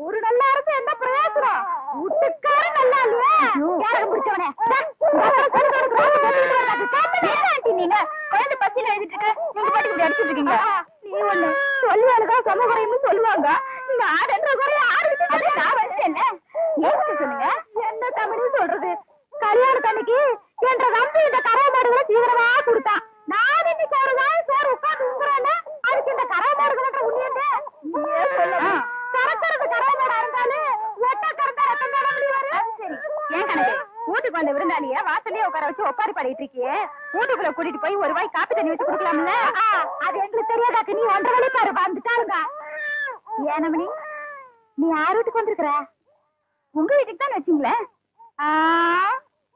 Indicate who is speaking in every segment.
Speaker 1: ஒரு நல்ல அரசு என்ன பிரயோசனம்? வீட்டுக்கார நல்லா இல்லையா? யாரும் பிடிச்சவனே நீங்க குழந்தை பசியில எழுதிட்டு இருக்கு, நீங்க பாட்டுக்கு இப்படி அடிச்சுட்டு இருக்கீங்க. நீ ஒண்ணு சொல்லுவாளுக்கா சம குறையும்னு சொல்லுவாங்க. இந்த ஆடுன்ற குறைய ஆறு நான் வச்சேன். ஏன் சொல்லுங்க, என்ன தமிழ் சொல்றது? கல்யாணத்தன்னைக்கு என்ற நம்பி இந்த கரை மாடுகளை தீவிரமா கொடுத்தான். நான் இன்னைக்கு ஒரு நாள் சோறு உட்காந்து உங்குறேன்னா அதுக்கு இந்த கரை மாடுகள உண்மையே சொல்லலாம். கறக்கிறது கரை மாடா இருந்தாலும் ஒட்ட கறந்தா ரத்தம் தான முடிவாரு. சரி ஏன் கணக்கு வீட்டுக்கு வந்த விருந்தாளிய வாசல்லே உட்கார வச்சு ஒப்பாரி பாடிட்டு இருக்கியே, வீட்டுக்குள்ள கூட்டிட்டு போய் ஒரு வாய் காப்பி தண்ணி வச்சு கொடுக்கலாம்ல? அது எங்களுக்கு தெரியாதாக்கு நீ 1.5 வழி பாரு வந்துட்டாருங்க. ஏனமணி நீ யார் வீட்டுக்கு வந்திருக்கிற? உங்க வீட்டுக்கு தான் வச்சீங்களே.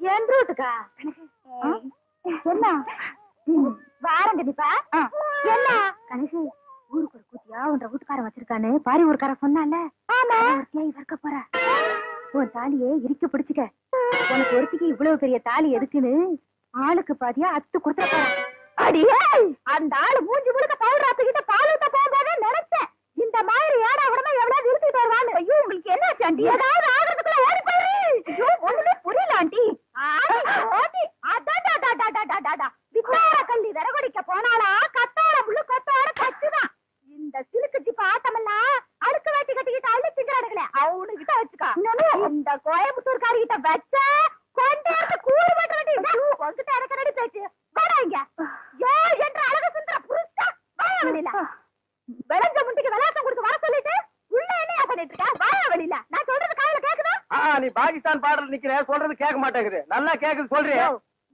Speaker 1: என் வீட்டுக்கா? என்ன வாரம் கண்டிப்பா என்ன கணக்கு ஊருக்கு ஒரு கூத்தியா உன்ற வீட்டுக்காரன் வச்சிருக்கான்னு பாரி ஊருக்கார சொன்னால. ஆமா இருக்க போற உன் தாலியே இறுக்கி பிடிச்சுக்க. உனக்கு ஒருத்திக்கு இவ்வளவு பெரிய தாலி எதுக்குன்னு ஆளுக்கு பாதியா அத்து கொடுத்துட போற. அடியே அந்த ஆளு மூஞ்சி முழுக்க பவுடராத்துக்கிட்ட பாலூட்ட போகும்போதே நினைச்சேன் இந்த மாதிரி ஏடா உடனே எவ்வளவு இருந்துட்டு வருவான்னு. ஐயோ உங்களுக்கு என்ன ஆண்டி? ஏதாவது ஆகிறதுக்குள்ள ஓடி போயிரு. ஐயோ ஒண்ணுமே புரியல ஆண்டி. வித்தார கல்லி விறகுடிக்க போனாலா கத்தார முள்ளு கொத்தார கச்சுதான். இந்த சிலுக்கு ஜிப்ப ஆட்டமெல்லாம் அடுக்கு வேட்டி கட்டிக்கிட்டு அள்ளி திங்கிறாடுகளே அவனுகிட்ட வச்சுக்கா. இந்த கோயம்புத்தூர்காரி கிட்ட வச்ச கொண்டாந்து கூறு பண்றடி உங்ககிட்ட இறக்கறடி பேச்சு வாடாங்க. யோ என்ற அழகு சுந்தர புருஷா வாயா வெளியில. விளைஞ்ச முண்டிக்கு விளையாட்டம் கொடுத்து வர சொல்லிட்டு உள்ள என்ன பண்ணிட்டு இருக்க? வாயா வெளியில. நான் சொல்றது காதுல கேக்குதா?
Speaker 2: நீ பாகிஸ்தான் பாடல் நிக்கிற, சொல்றது கேட்க மாட்டேங்குது. நல்லா கேக்குது சொல்றியா?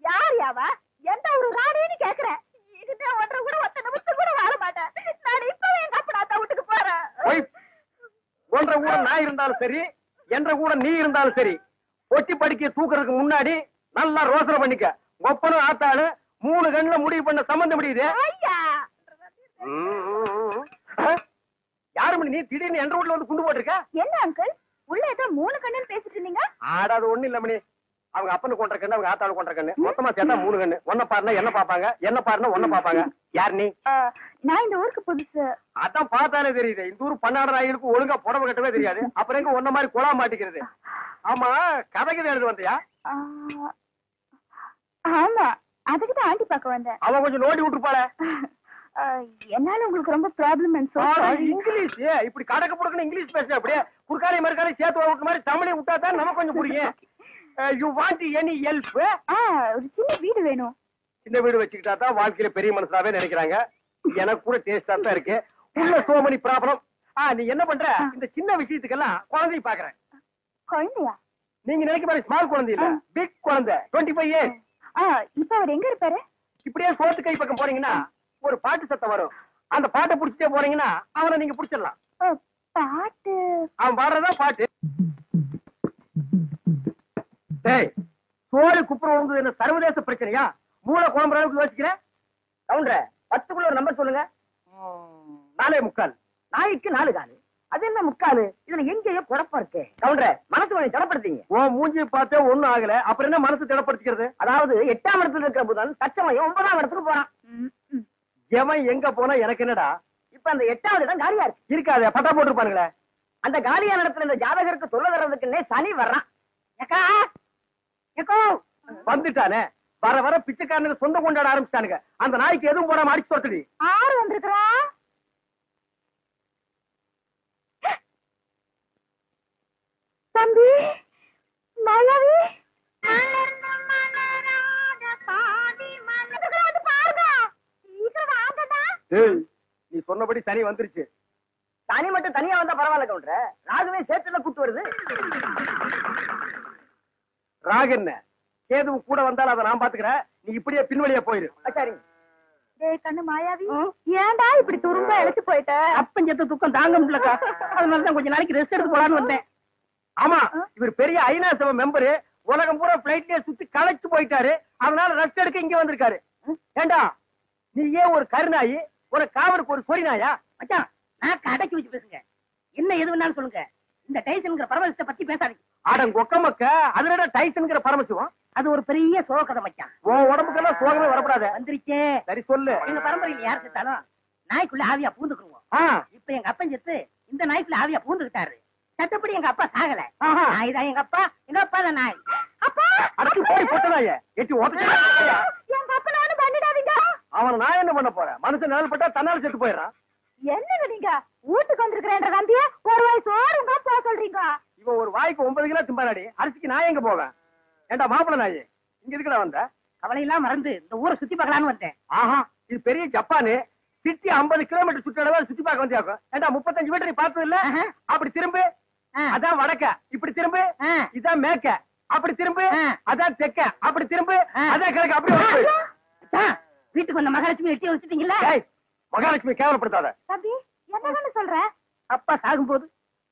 Speaker 1: யார் யாவா? எந்த ஒரு ராணின்னு கேக்குறேன். இதுதான் 1.5 கூட 1 நிமிஷம் கூட வாழ மாட்டேன். நான் இப்பவே எங்க அப்பா வீட்டுக்கு போறேன்.
Speaker 2: 1.5 கூட நான் இருந்தாலும் சரி, என்ற கூட நீ இருந்தாலும் சரி, ஒட்டி படிக்க தூக்குறதுக்கு முன்னாடி நல்லா ரோசனை பண்ணிக்க. ஒப்பனும் ஆத்தாளு 3 கண்ணுல முடிவு பண்ண சம்பந்தம் முடியுது. யாரு மணி நீ திடீர்னு என்ற வீட்டுல வந்து குண்டு போட்டிருக்க?
Speaker 1: என்ன அங்கிள் உள்ள ஏதோ 3 கண்ணுன்னு பேசிட்டு இருந்தீங்க?
Speaker 2: ஆடாது ஒண்ணு இல்ல மணி. அவங்க அப்பனு கொண்ட கண்ணு, அவங்க ஆத்தாளு கொண்ட கண்ணு, மொத்தமா சேர்த்தா 3 கண்ணு. ஒன்ன பாருனா என்ன பாப்பாங்க, என்ன பாருனா ஒன்ன பாப்பாங்க. யார் நீ?
Speaker 1: நான் இந்த ஊருக்கு புதுசு.
Speaker 2: அதான் பார்த்தாலே தெரியுது. இந்த ஊர் பன்னாடு நாய்களுக்கு ஒழுங்கா புடவை கட்டவே தெரியாது. அப்புறம் எங்க ஒன்ன மாதிரி குழா மாட்டிக்கிறது. ஆமா கதைக்கு எழுது வந்தியா?
Speaker 1: ஆமா அதுக்குதான் ஆண்டி பார்க்க வந்தேன்.
Speaker 2: அவன் கொஞ்சம் நோண்டி விட்டுருப்பாள.
Speaker 1: என்னால உங்களுக்கு ரொம்ப ப்ராப்ளம்.
Speaker 2: இங்கிலீஷ் இப்படி கடக்க புடுக்கணும் இங்கிலீஷ் பேச அப்படியே குறுக்காலை மறுக்காலை சேர்த்து விட்ட மாதிரி தமிழை விட்டா தான் நமக்கு கொஞ்சம் புரியும். You want any help?
Speaker 1: ஒரு சின்ன வீடு வேணும்.
Speaker 2: சின்ன வீடு வச்சுக்கிட்டா தான் வாழ்க்கையில பெரிய மனுஷனாவே நினைக்கிறாங்க. எனக்கு கூட டேஸ்டா தான் இருக்கு. உள்ள சோ மெனி ப்ராப்ளம். நீ என்ன பண்ற? இந்த சின்ன விஷயத்துக்கெல்லாம் குழந்தைய பாக்குறேன்.
Speaker 1: குழந்தையா?
Speaker 2: நீங்க நினைக்க மாதிரி ஸ்மால் குழந்தை இல்ல, பிக் குழந்தை. 25 இயர்ஸ்.
Speaker 1: இப்ப அவர் எங்க இருப்பாரு?
Speaker 2: இப்படியே சோத்து கை பக்கம் போறீங்கன்னா ஒரு பாட்டு சத்தம் வரும். அந்த பாட்டை புடிச்சிட்டே போறீங்கன்னா அவனை நீங்க புடிச்சிடலாம்.
Speaker 1: பாட்டு?
Speaker 2: அவன் பாடுறதா பாட்டு. சோறு குப்புற விழுந்தது என்ன சர்வதேச பிரச்சனையா? மூளை குழம்புற அளவுக்கு யோசிக்கிறேன். கவுண்டர 10க்குள்ள ஒரு நம்பர் சொல்லுங்க. 4.25. நாய்க்கு 4 காலு. அது என்ன முக்காலு? இதுல எங்கேயோ குழப்பம் இருக்கு. கவுண்டர மனசு கொஞ்சம் திடப்படுத்தீங்க. ஓ மூஞ்சி பார்த்தே ஒண்ணும் ஆகல, அப்புறம் என்ன மனசு திடப்படுத்திக்கிறது? அதாவது 8ஆம் இடத்துல இருக்கிற புதன் தச்சமயம் 9ஆம் இடத்துக்கு போறான். எவன் எங்க போனா எனக்கு என்னடா? இப்ப அந்த 8வது இடம் காலியா இருக்கு. இருக்காது, பட்டா போட்டுருப்பானுங்களே. அந்த காலியான இடத்துல இந்த ஜாதகருக்கு சொல்ல வர்றதுக்குன்னே சனி வர்றான். வந்துட்டானே வர வர பிச்சைக்காரனுக்கு சொந்த கொண்டாட ஆரம்பிச்சானுங்க. அந்த நாய்க்கு எதுவும் போடாம அடிச்சு தொட்டுடி.
Speaker 1: ஆறு வந்திருக்கிறா. தம்பி மலவி
Speaker 2: நீ சொன்னபடி சனி வந்துருச்சு.
Speaker 3: சனி மட்டும் தனியா வந்தா பரவாயில்ல கவுண்டர, ராகுவே சேர்த்துல கூட்டு வருது.
Speaker 2: ராகு என்ன கேதுவும் கூட வந்தாலும் அதை நான் பாத்துக்கிறேன். நீ இப்படியே பின்வழியா போயிரு.
Speaker 3: சரி
Speaker 1: கண்ணு மாயாவி, ஏன்டா இப்படி துரும்ப இழைச்சு போயிட்ட?
Speaker 3: அப்பஞ்சத்த துக்கம் தாங்க முடியலக்கா, அதனாலதான் கொஞ்ச நாளைக்கு ரெஸ்ட் எடுத்து போலான்னு வந்தேன்.
Speaker 2: ஆமா இவர் பெரிய ஐநா சபை மெம்பரு, உலகம் பூரா பிளைட்லயே சுத்தி களைச்சு போயிட்டாரு. அதனால ரெஸ்ட் எடுக்க இங்க வந்திருக்காரு. ஏண்டா நீ ஏன் ஒரு கருநாயி, ஒரு காவலுக்கு ஒரு சொறி நாயா?
Speaker 3: மச்சான் நான் கடைக்கு வச்சு பேசுங்க, என்ன எது வேணாலும் சொல்லுங்க. இந்த டைசன்ங்கிற பரமசிவத்தை பத்தி பேசாதீங்க.
Speaker 2: ஆடம் கொக்க மக்க அதுல டைசன்ங்கிற பரமசிவம்.
Speaker 3: அது ஒரு பெரிய சோகதை மச்சான்.
Speaker 2: உன் உடம்புக்கெல்லாம் சோகமே வரப்படாது.
Speaker 3: வந்துருச்சே.
Speaker 2: சரி சொல்லு.
Speaker 3: எங்க பரம்பரையில யார் செத்தாலும் நாய்க்குள்ள ஆவியா பூந்துக்குருவோம். இப்ப எங்க அப்பன் செத்து இந்த நாய்க்குள்ள ஆவியா பூந்துக்கிட்டாரு. சட்டப்படி எங்க அப்பா சாகல.
Speaker 2: ஆஹா.
Speaker 3: நாய் தான் எங்க அப்பா தான் நாய்.
Speaker 1: அப்பா
Speaker 2: அடக்கு போய் போட்டதாயே எட்டி ஓட்ட
Speaker 1: எங்க அப்பனை ஒண்ணு பண்ணிடாதீங்க.
Speaker 2: அவன் நான் என்ன பண்ண போறேன்? மனுஷன் நிழல் பட்டா தன்னால செத்து போயிடறான்.
Speaker 1: என்னங்க நீங்க வீட்டுக்கு வந்திருக்கிறேன்ற நம்பிய ஒரு வாய் சோறுங்க போக சொல்றீங்க.
Speaker 2: இவன் ஒரு வாய்க்கு 9 கிலோ திம்பாடி. அரிசிக்கு நான் எங்க போவேன்? ஏண்டா மாப்பிள்ள நாயே, இங்க எதுக்குடா வந்த?
Speaker 3: கவலையெல்லாம் மறந்து இந்த ஊரை சுத்தி பார்க்கலான்னு வந்தேன்.
Speaker 2: ஆஹா, இது பெரிய ஜப்பானு. சிட்டி 50 கிலோமீட்டர் சுற்றளவு சுத்தி பார்க்க வந்தியாக்கும். ஏண்டா 35 மீட்டர் நீ பார்த்தது இல்ல? அப்படி திரும்பு, அதான் வடக்க. இப்படி திரும்பு, இதான் மேற்க. அப்படி திரும்பு, அதான் தெற்க. அப்படி திரும்பு, அதான் கிழக்கு. அப்படி
Speaker 3: வீட்டுக்கு வந்த மகாலட்சுமி எட்டி வச்சுட்டீங்களா?
Speaker 2: மகாலட்சுமி கேவலப்படுத்தாத.
Speaker 1: தம்பி என்னன்னு சொல்ற?
Speaker 3: அப்பா சாகும்போது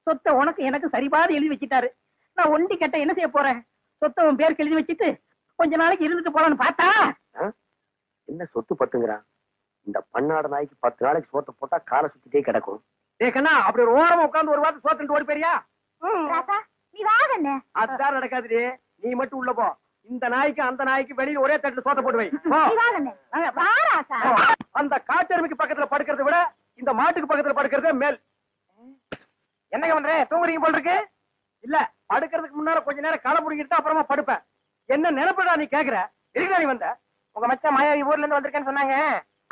Speaker 3: சொத்தை உனக்கு எனக்கு சரிபாதி எழுதி வச்சுட்டாரு. நான் ஒண்டி கட்ட என்ன செய்ய போறேன்? சொத்தை உன் பேருக்கு எழுதி வச்சுட்டு கொஞ்ச நாளைக்கு இருந்துட்டு போலான்னு பார்த்தா
Speaker 2: என்ன சொத்து பத்துங்கிறான்? இந்த பன்னாட நாய்க்கு 10 நாளைக்கு சோத்த போட்டா காலை சுத்திட்டே கிடக்கும். கண்ணா, அப்படி ஒரு ஓரமா உட்கார்ந்து ஒரு வாரத்தை சோத்துட்டு ஓடி போறியா?
Speaker 1: ராசா நீ வாங்கண்ணே.
Speaker 2: அதுதான் நடக்காது. நீ மட்டும் உள்ள போ. இந்த நாய்க்கு அந்த நாய்க்கு வெளியில ஒரே தட்டுல சோத்த போட்டு வை.
Speaker 1: நீ வாங்கண்ணே. வா ராசா.
Speaker 2: அந்த காட்டெருமைக்கு பக்கத்துல படுக்கிறத விட இந்த மாட்டுக்கு பக்கத்துல படுக்கிறதே மேல். என்னங்க பண்ற? தூங்குறீங்க போல் இருக்கு. இல்ல, படுக்கிறதுக்கு முன்னால கொஞ்ச நேரம் களை புடிங்கிட்டு அப்புறமா படுப்பேன். என்ன நினைப்படா நீ கேக்குற? எதுக்குடா நீ வந்த?
Speaker 3: உங்க மச்சான் மாயாவி ஊர்ல இருந்து வந்திருக்கேன்னு சொன்னாங்க.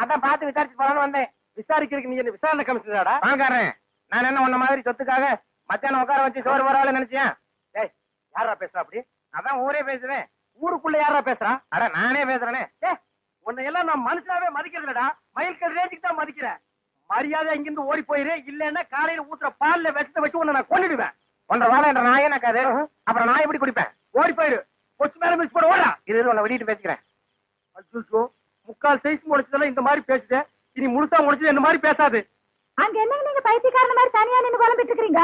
Speaker 3: அதான் பார்த்து விசாரிச்சு போலான்னு வந்தேன்.
Speaker 2: விசாரிக்கிறதுக்கு நீ என்ன விசாரணை கமிஷனராடா?
Speaker 3: வாங்காரன், நான் என்ன உன்ன மாதிரி சொத்துக்காக மச்சான உட்கார வச்சு சோறு வரால நினைச்சேன்.
Speaker 2: டேய், யாரா பேசுறா அப்படி?
Speaker 3: அதான் ஊரே பேசுவேன்.
Speaker 2: ஊருக்குள்ள யாரா பேசுறா?
Speaker 3: அட நானே பேசுறேனே.
Speaker 2: உன்னை எல்லாம் நான் மனுஷனாவே மதிக்கிறதுலடா. மயில்கல் ரேஞ்சுக்கு தான் மதிக்கிறேன். மரியாதை இங்கிருந்து ஓடி போயிரு. இல்லன்னா காலையில ஊத்துற பால்ல விஷத்தை வச்சு உன்னை நான் கொன்னுடுவேன்.
Speaker 3: ஒன்றரை வாழை என்ற நாயே நக்காது. அப்புறம் நான் எப்படி குடிப்பேன்?
Speaker 2: ஓடி போயிரு. கொச்சு மேல மிஸ் போட ஓடா.
Speaker 3: இது உன்னை வெளியிட்டு பேசிக்கிறேன்.
Speaker 2: அச்சோ, முக்கால் சைஸ் முடிச்சதெல்லாம் இந்த மாதிரி பேசுது. இனி முழுசா முடிச்சது இந்த மாதிரி பேசாது.
Speaker 1: அங்க என்னங்க நீங்க பைத்தியக்காரன மாதிரி தனியா நின்னு புலம்பிட்டு இருக்கீங்க?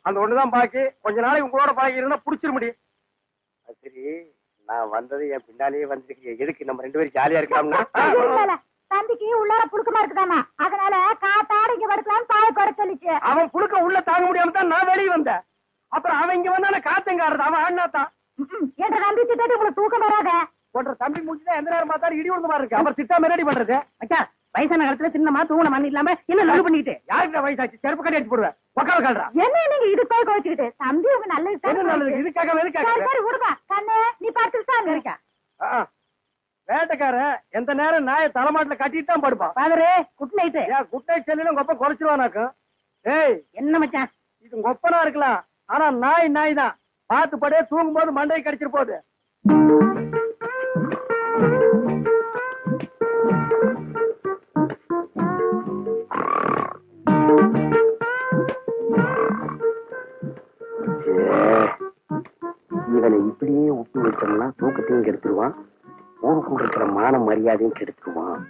Speaker 2: அந்த ஒண்ணுதான் பாக்கி. கொஞ்ச நாளைக்கு உங்களோட பழகி இருந்தா புடிச்சிட முடியும். சரி, நான் வந்தது என் பின்னாலேயே வந்துருக்கீங்க. எதுக்கு நம்ம 2 பேரும் ஜாலியா இருக்கலாம்னா?
Speaker 1: தம்பிக்கு உள்ளார புழுக்கமா இருக்குதாமா, அதனால காத்தாட இங்க படுக்கலாம்னு பாய குறை சொல்லிச்சு.
Speaker 2: அவன் புழுக்க உள்ள தாங்க முடியாம தான் நான் வெளியே வந்தேன். அப்புறம் அவன் இங்க வந்தான காத்தங்காரது. அவன் அண்ணாத்தான்
Speaker 1: என்ற நம்பி திட்டாட்டி உங்களுக்கு தூக்கம் வராத.
Speaker 2: போன்ற தம்பி முடிச்சுதான் எந்த நேரம் பார்த்தாலும் இடி விழுந்த மாதிரி இருக்கு. அப்புறம் திட்டாம ரெடி பண்றது.
Speaker 3: அச்சா, வயசான காலத்துல சின்னமா தூங்கின மண் இல்லாம என்ன லவ் பண்ணிக்கிட்டு
Speaker 2: யாருக்கு வயசாச்சு? செருப்பு கட்டி அடிச்சு போடுவேன். பக்கால கால்றா.
Speaker 1: என்ன நீங்க இது போய் கோச்சிக்கிட்டு? தம்பி உங்க நல்லது
Speaker 2: என்ன நல்லது? இதுக்காக எதுக்காக?
Speaker 1: சரி விடுப்பா கண்ணே, நீ பார்த்துட்டு இருக்கா.
Speaker 2: வேட்டைக்காரன் எந்த நேரம் நாயை தலைமாட்டுல கட்டிட்டு தான் படுப்பான்.
Speaker 3: பாதரே, குட் நைட்.
Speaker 2: ஏன் குட் நைட் செல்லும் கொப்ப குறைச்சிருவானாக்கும். ஏய்,
Speaker 3: என்ன மச்சான்?
Speaker 2: இது கொப்பனா இருக்கலாம், ஆனா நாய் தான். பார்த்து படே, தூங்கும் போது மண்டையை கடிச்சிட்டு போகுது. இவனை இப்படியே விட்டு வச்சோம்னா தூக்கத்தையும் கெடுத்துருவான், ஊருக்குள்ள இருக்கிற மான மரியாதையும் கெடுத்துருவான்.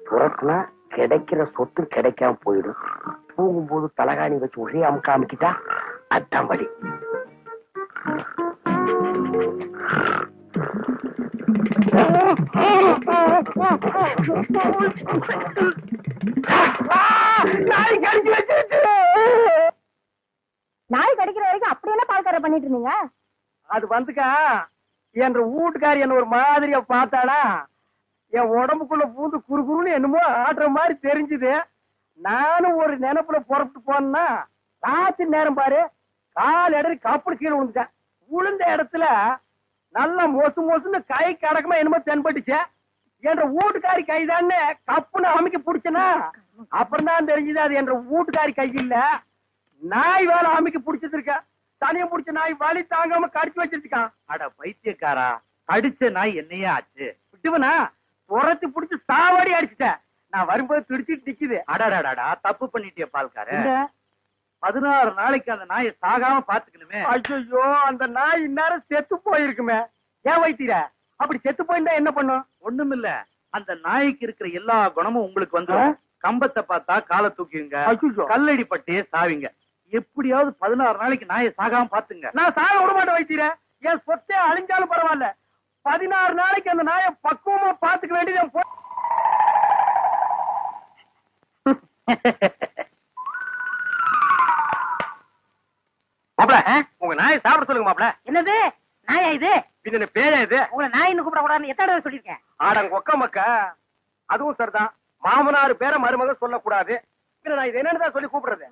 Speaker 2: துரத்துனா கிடைக்கிற சொத்து கிடைக்காம போயிடும். தூங்கும்போது தலகாணி வச்சு ஒரே அமுக்க அமுக்கிட்டா அதான் படி. நாய் கடிச்சு வச்சிருச்சு.
Speaker 1: நாய் கடிக்கிற வரைக்கும் அப்படி என்ன பால்கார பண்ணிட்டு இருந்தீங்க?
Speaker 2: அது வந்துக்கா, என் வீட்டுக்காரி என்ன ஒரு மாதிரியா பார்த்தாடா. என் உடம்புக்குள்ள பூந்து குறுகுறுன்னு என்னமோ ஆடுற மாதிரி தெரிஞ்சுது. நானும் ஒரு நினைப்புல புறப்பட்டு போனா ராத்திரி நேரம் பாரு, கால் இடறி கப்படு கீழே விழுந்துட்டேன். விழுந்த இடத்துல நல்லா மொசுன்னு கை கடக்கமா என்னமோ தென்பட்டுச்சு. என்ற வீட்டுக்காரி கைதான்னு கப்புன்னு அமைக்க பிடிச்சனா, அப்புறம் தான் தெரிஞ்சுது அது என்ற வீட்டுக்காரி கை இல்ல, நாய் வேலை அமைக்க பிடிச்சது இருக்க. தனியா பிடிச்ச நாய் வலி தாங்காம கடிச்சு வச்சிருக்கான்.
Speaker 4: அட பைத்தியக்காரா, அடிச்ச நாய் என்னையே ஆச்சு?
Speaker 2: விட்டுவனா துரத்தி பிடிச்சு சாவாடி அடிச்சுட்டேன். நான் வரும்போது துடிச்சிட்டு நிக்குது.
Speaker 4: அடடா, தப்பு பண்ணிட்டிய பால்கார. 16 நாளைக்கு அந்த நாயை சாகாம பாத்துக்கணுமே.
Speaker 2: ஐயோ, அந்த நாய் இந்நேரம் செத்து போயிருக்குமே. ஏன் வைத்தீர? அப்படி செத்து போயிருந்தா என்ன பண்ணும்?
Speaker 4: ஒண்ணுமில்ல, அந்த நாய்க்கு இருக்கிற எல்லா குணமும் உங்களுக்கு வந்து கம்பத்தை பார்த்தா காலை தூக்கிங்க, கல்லடி பட்டே சாவிங்க. எப்படியாவது 16 நாளைக்கு நாயை சாகாம பாத்துங்க.
Speaker 2: நான் சாக விட மாட்டேன் வைத்தீர. என் சொத்தே அழிஞ்சாலும் பரவாயில்ல, 16 நாளைக்கு அந்த நாயை பக்குவமா பாத்துக்க வேண்டியது. மாப்ள, உங்க நாயை சாப்பிட சொல்லுங்க மாப்ள.
Speaker 3: என்னது நாயா இது?
Speaker 2: பின்ன பேயா இது?
Speaker 3: உங்களை நாயின்னு கூப்பிட கூடாதுன்னு எத்தனை தடவை சொல்லிருக்கேன்?
Speaker 2: ஆடங்க ஒக்க மக்க. அதுவும் சரிதான், மாமனார் பேரை மருமக சொல்லக்கூடாது. நான் இது என்னன்னு சொல்லி கூப்பிடுறது?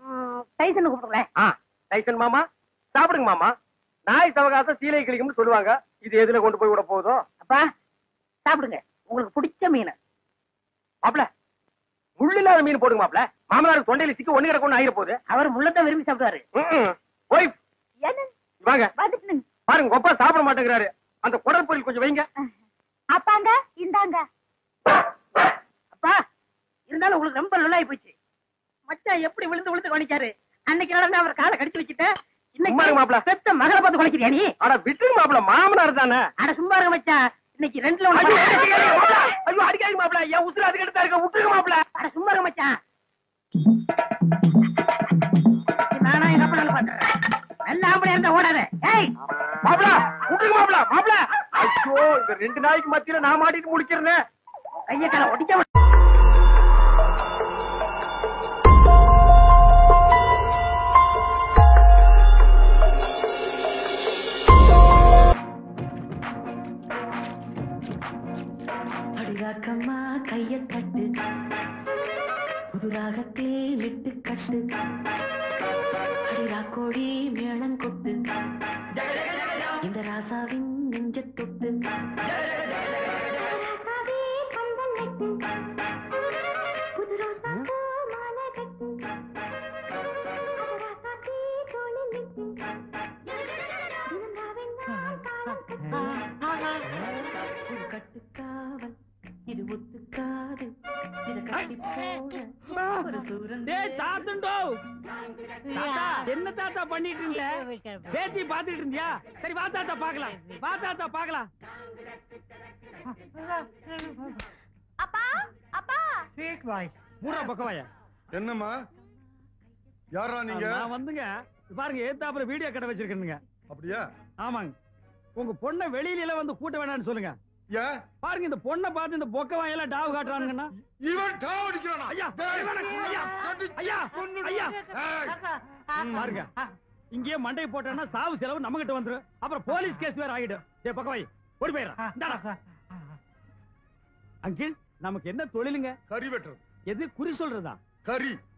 Speaker 3: டைசன் கூப்பிடுங்களேன்.
Speaker 2: டைசன் மாமா சாப்பிடுங்க மாமா. நாய் சவகாசம் சீலை கிளிக்கும்னு சொல்லுவாங்க. இது எதுல கொண்டு போய் விட போதோ.
Speaker 3: அப்பா சாப்பிடுங்க, உங்களுக்கு பிடிச்ச மீன்.
Speaker 2: மாப்ள முள்ளு இல்லாத மீன் போடுங்க மாப்ள. மாமனாருக்கு தொண்டையில சிக்க ஒண்ணு கிடக்கும் ஆயிர போகுது.
Speaker 3: அவர் முள்ளத்தான் விரும்பி சாப்பிடுவாரு.
Speaker 2: போய்
Speaker 1: என்ன
Speaker 2: வாங்க
Speaker 1: வந்துட்டுங்க.
Speaker 2: பாருங்க, கொப்பா சாப்பிட மாட்டேங்கிறாரு. அந்த குடல் பொரியல் கொஞ்சம் வைங்க.
Speaker 1: அப்பாங்க இந்தாங்க.
Speaker 3: அப்பா இருந்தாலும் உங்களுக்கு ரொம்ப நல்லாயி போச்சு. மச்சான் எப்படி விழுந்து விழுந்து கவனிச்சாரு. அன்னைக்கு நடந்து அவர் காலை கடிச்சு வச்சுட்டேன்.
Speaker 2: சும்மா இருங்க மாப்ள.
Speaker 3: பெத்த மகளை பார்த்து குலைக்கிறியா நீ?
Speaker 2: அட விட்டுருங்க மாப்ள, மாமனார் தானே.
Speaker 3: அட சும்மா இருக்க மச்சான், இன்னைக்கு ரெண்டுல
Speaker 2: ஐயோ
Speaker 3: ஒண்ணு.
Speaker 2: அடிக்காதீங்க மாப்ள, என் உசுர அதுக்கு எடுத்தா இருக்க. விட்டுருங்க மாப்ள.
Speaker 3: அட சும்மா இருக்க மச்சான். நானா எங்க அப்பனால பண்றேன். நல்ல ஆம்பளை இருந்தா ஓடாத. ஏய்
Speaker 2: மாப்ள விட்டுருங்க மாப்ள. மாப்ள ஐயோ, இந்த ரெண்டு நாய்க்கு மத்தியில நான் மாட்டிட்டு முடிக்கிறேன்.
Speaker 3: கைய கால ஒடிக்க.
Speaker 5: அடிராக்கம்மா கைய தட்டு, புதுராகத்தில் விட்டு கட்டு, அடிராக்கோடி மேளம் கொட்டு, இந்த ராசாவின் நெஞ்ச தொட்டு, கட்டுக்காவல் இது ஒத்துக்காது, இத கட்டி போட ஒரு சூரன்.
Speaker 6: என்ன தாத்தா பண்ணிட்டு இருந்த? பேத்தி பாத்துட்டு இருந்தியா? சரி வா தாத்தா பாக்கலாம், வா தாத்தா பாக்கலாம்.
Speaker 1: அப்பா அப்பா
Speaker 6: மூணா பக்கம் வாயா.
Speaker 7: என்னம்மா, யாரா நீங்க?
Speaker 6: நான் வந்துங்க பாருங்க, ஏத்தாப்புல வீடியோ கடை வச்சிருக்கேனுங்க.
Speaker 7: அப்படியா?
Speaker 6: ஆமாங்க. உங்க பொண்ணை வெளியில எல்லாம் வந்து கூட்ட வேணாம்னு சொல்லுங்க.
Speaker 7: ஏன்?
Speaker 6: பாருங்க இந்த பொண்ணை பார்த்து இந்த பொக்க வாயெல்லாம் டாவு காட்டுறானுங்கன்னா.
Speaker 7: இவன் டாவ் அடிக்கிறானா?
Speaker 6: ஐயா ஐயா ஐயா ஐயா பாருங்க, இங்கேயே மண்டையை போட்டோம்னா சாவு செலவு நம்ம கிட்ட வந்துரும். அப்புறம் போலீஸ் கேஸ் வேற ஆகிடும். ஏ பக்கவாய் ஓடி போயிடுறான். அங்கிள் நமக்கு என்ன தொழிலுங்க?
Speaker 7: கறி வெட்டுறது.
Speaker 6: எது குறி சொல்றதா?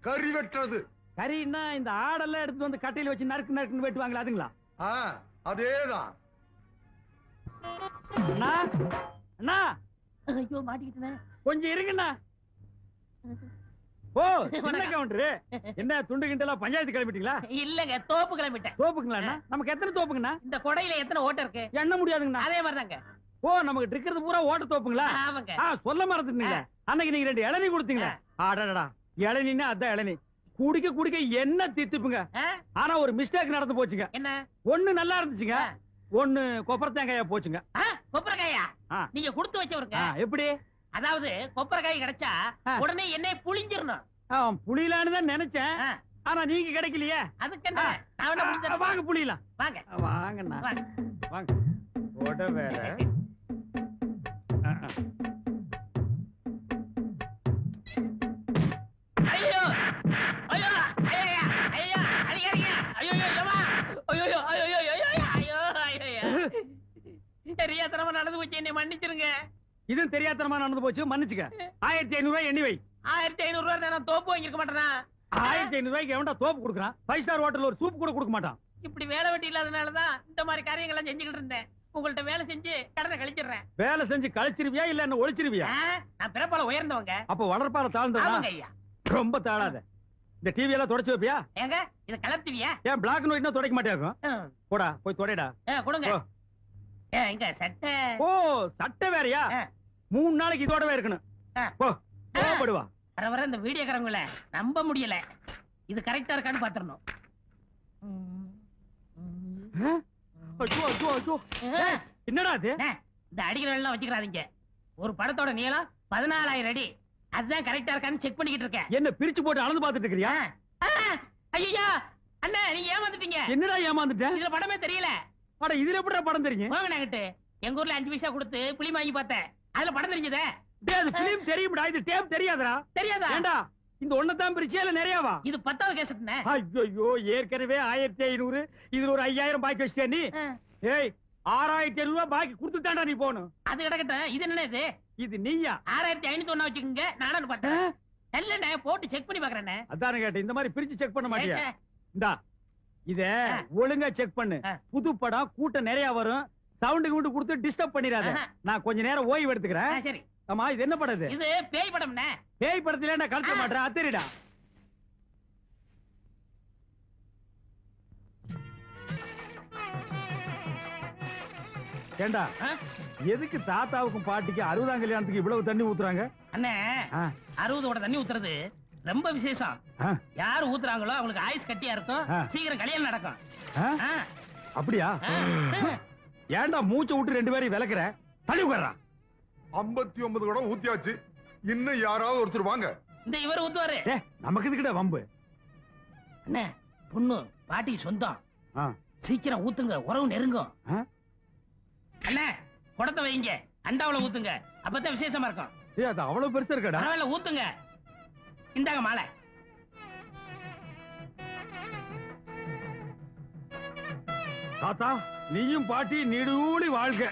Speaker 7: கறி வெட்டுறது.
Speaker 6: கறின்னா இந்த ஆடெல்லாம் எடுத்து வந்து கட்டையில வச்சு நறுக்கு நறுக்குன்னு வெட்டுவாங்களா, அதுங்களா?
Speaker 7: அதேதான்.
Speaker 6: அண்ணா அண்ணா
Speaker 3: ஐயோ மாட்டிக்கிட்டேன்.
Speaker 6: கொஞ்சம் இருங்கண்ணா. ஓ சின்ன கவுண்டரு, என்ன துண்டு கிண்டெல்லாம் பஞ்சாயத்து கிளம்பிட்டீங்களா?
Speaker 3: இல்லங்க, தோப்பு கிளம்பிட்டேன்.
Speaker 6: தோப்புங்களா? நமக்கு எத்தனை தோப்புங்கண்ணா?
Speaker 3: இந்த கொடையில எத்தனை ஓட்டை இருக்கு?
Speaker 6: எண்ண முடியாதுங்கண்ணா.
Speaker 3: அதே மாதிரிதாங்க.
Speaker 6: ஓ நமக்கு இருக்கிறது பூரா ஓட்ட தோப்புங்களா?
Speaker 3: ஆமாங்க.
Speaker 6: சொல்ல மறந்துட்டீங்க. அன்னைக்கு நீங்க 2 இளநீ கொடுத்தீங்களா? ஆடாடா, இளநீன்னா அதான் இளநீ. குடிக்க குடிக்க என்ன தித்துப்புங்க. ஆனா ஒரு மிஸ்டேக் நடந்து போச்சுங்க.
Speaker 3: என்ன?
Speaker 6: ஒண்ணு நல்லா இருந்துச்சுங்க, ஒண்ணு கொப்பரை தேங்காயா போச்சுங்க.
Speaker 3: கொப்பரைக்காயா? நீங்க கொடுத்து வச்சவருங்க.
Speaker 6: எப்படி?
Speaker 3: அதாவது கொப்பரைக்காய் கிடைச்சா உடனே என்னை புளிஞ்சிடணும்.
Speaker 6: புளியலான்னு தான் நினைச்சேன். ஆனா நீங்க கிடைக்கலையே.
Speaker 3: அதுக்கு என்ன, நான் வேணா புளிஞ்சு
Speaker 6: வாங்க புளியலாம்.
Speaker 3: வாங்க
Speaker 6: வாங்கண்ணா வாங்க. ஓட வேற.
Speaker 3: ஐயோ ஐயோ ஐயா ஐயா அடிக்காதீங்க. ஐயோ ஏமா ஐயோ ஐயோ ஐயோ ஐயோ ஐயோ தெரியாதனமா நடந்து போச்சு, என்னை மன்னிச்சிருங்க.
Speaker 6: இது தெரியாதனமா நடந்து போச்சு, மன்னிச்சுக்க. 1500 ரூபாய் எண்ணி வை.
Speaker 3: 1500 ரூபாய் நான் தோப்பு வாங்கிருக்க மாட்டேனா?
Speaker 6: 1500 ரூபாய்க்கு எவன்டா தோப்பு கொடுக்குறான்? 5 ஸ்டார் ஹோட்டல்ல ஒரு சூப் கூட கொடுக்க மாட்டான்.
Speaker 3: இப்படி வேலை வெட்டி இல்லாதனாலதான் இந்த மாதிரி காரியங்கள் எல்லாம் செஞ்சுக்கிட்டு இருந்தேன். உங்கள்ட்ட வேலை செஞ்சு கடனை கழிச்சிடுறேன்.
Speaker 6: வேலை செஞ்சு கழிச்சிருவியா இல்ல என்ன ஒழிச்சிருவியா?
Speaker 3: நான் பிறப்பால உயர்ந்தவங்க.
Speaker 6: அப்ப வளர்ப்பால தாழ்ந்தவங்க.
Speaker 3: ஆமாங்க ஐயா.
Speaker 6: ரொம்ப தாழாத. இந்த டிவி எல்லாம் தொடச்சு வைப்பியா?
Speaker 3: ஏங்க இத கலர்த்துவியா?
Speaker 6: ஏன் பிளாக் அண்ட் ஒயிட்னா துடைக்க மாட்டேங்க? போடா போய் தொடைடா.
Speaker 3: கொடுங்க. இங்க சட்டை.
Speaker 6: ஓ சட்டை வேறயா? 3 நாளைக்கு இதோடவே இருக்கணும். போ போடுவா.
Speaker 3: வர இந்த வீடியோக்காரங்கள நம்ப முடியல. இது கரெக்டா இருக்கான்னு பாத்துறணும்.
Speaker 6: என்னடா இது?
Speaker 3: இந்த அடிக்கிற எல்லாம் வச்சுக்கிறாதீங்க. ஒரு படத்தோட நீளம் 14,000 அடி. அதுதான் கரெக்டா இருக்கான்னு செக் பண்ணிக்கிட்டு இருக்கேன்.
Speaker 6: என்ன பிரிச்சு போட்டு அளந்து பாத்துட்டு இருக்கறியா?
Speaker 3: ஐயா அண்ணா நீங்க ஏமாந்துட்டீங்க.
Speaker 6: என்னடா ஏமாந்துட்டேன்?
Speaker 3: இதுல படமே தெரியல.
Speaker 6: அட இதுல எப்படிடா படம் தெரியும்?
Speaker 3: வாங்க நாங்கிட்டு எங்க ஊர்ல 5 பைசா கொடுத்து புலி வாங்கி பார்த்தேன். அதுல படம் தெரிஞ்சதே.
Speaker 6: டேய் அது பிலிம் தெரியும்டா, இது டேப் தெரியாதடா.
Speaker 3: தெரியாதா? ஏண்டா
Speaker 6: இந்த ஒண்ணதான் பிரிச்சியா இல்ல நிறையவா?
Speaker 3: இது 10வது கேசட்னே.
Speaker 6: ஐயோ ஏற்கனவே 1500, இதுல ஒரு 5000 பாக்கி வச்சிட்டே நீ. ஏய் 6500 ரூபாய் பாக்கி கொடுத்துட்டான்டா நீ போணும். அது கிடக்கட்டும். இது என்ன இது? இது நீயா? 6501 வச்சுக்கங்க. நானும் பார்த்தேன். இல்லண்ணே போட்டு செக் பண்ணி பாக்குறேன். அதானே கேட்டேன். இந்த மாதிரி பிரிச்சு செக் பண்ண மாட்டியா? இந்தா இத ஒழுங்கா செக் பண்ணு. புது படம் கூட்டம் நிறைய வரும். சவுண்ட் கிவுண்ட் கொடுத்து டிஸ்டர்ப் பண்ணிராத. நான் கொஞ்ச நேரம் ஓய்வு எடுத்துக்கிறேன். சரி. ஆமா, இது என்ன படம்? இது பேய் படம்னே. பேய் படத்துல நான் கலக்க மாட்டேன். அத்தரிடா. ஏண்டா, எதுக்கு தாத்தாவுக்கும் பாட்டிக்கு 60ஆம் கல்யாணத்துக்கு இவ்வளவு தண்ணி ஊத்துறாங்க?
Speaker 3: அண்ணே, 60ஓட தண்ணி ஊத்துறது ரொம்ப விசேஷம். யாரு ஊத்துறாங்களோ அவங்களுக்கு ஆயுஸ் கட்டியா இருக்கும், சீக்கிரம் கல்யாணம் நடக்கும்.
Speaker 6: அப்படியா? ஏண்டா மூச்சை விட்டு 2 பேரையும் விளக்குற? தள்ளி உட்கார்றா.
Speaker 7: 59 குடம் ஊத்தியாச்சு. இன்னும் யாராவது ஒருத்தர் வாங்க.
Speaker 3: இந்த இவர் ஊத்துவாரு.
Speaker 6: நமக்கு இதுக்கிட்ட வம்பு.
Speaker 3: அண்ணே, பொண்ணு பாட்டிக்கு சொந்தம். சீக்கிரம் ஊத்துங்க, உறவு நெருங்கும். அண்ணே, குடத்தை வைங்க, அண்டாவுல ஊத்துங்க, அப்பதான் விசேஷமா இருக்கும்.
Speaker 6: அது அவ்வளவு பெருசா இருக்கடா.
Speaker 3: பரவாயில்ல, ஊத்துங்க. இந்தாங்க மாலை.
Speaker 6: தாத்தா, நீயும் பாட்டி நீடூழி வாழ்க.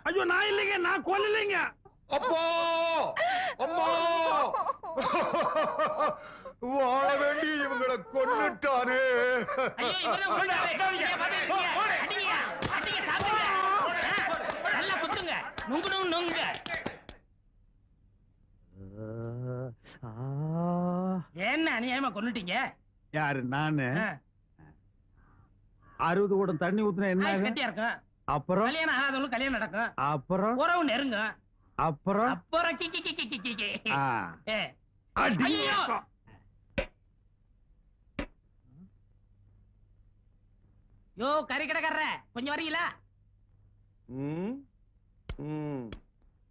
Speaker 6: ஐயோ, நான் இல்லைங்க, நான் கொல்லலைங்க.
Speaker 7: அப்பா, அம்மா, வாழ வேண்டி இவங்களை கொன்னுட்டானே.
Speaker 3: நல்லா குத்துங்க, நுங்கு நுங்க. என்ன அநியாயமா கொன்னுட்டீங்க?
Speaker 6: யாரு? நானு. 60 குடம் தண்ணி ஊத்துனா என்ன
Speaker 3: கட்டியா இருக்கும்.
Speaker 6: அப்புறம்
Speaker 3: கல்யாணம் ஆகாதவங்களுக்கு கல்யாணம் நடக்கும்.
Speaker 6: அப்புறம்
Speaker 3: உறவு நெருங்கும்.
Speaker 6: அப்புறம்
Speaker 3: யோ, கறி கடைக்காரர, கொஞ்சம் வரீங்களா?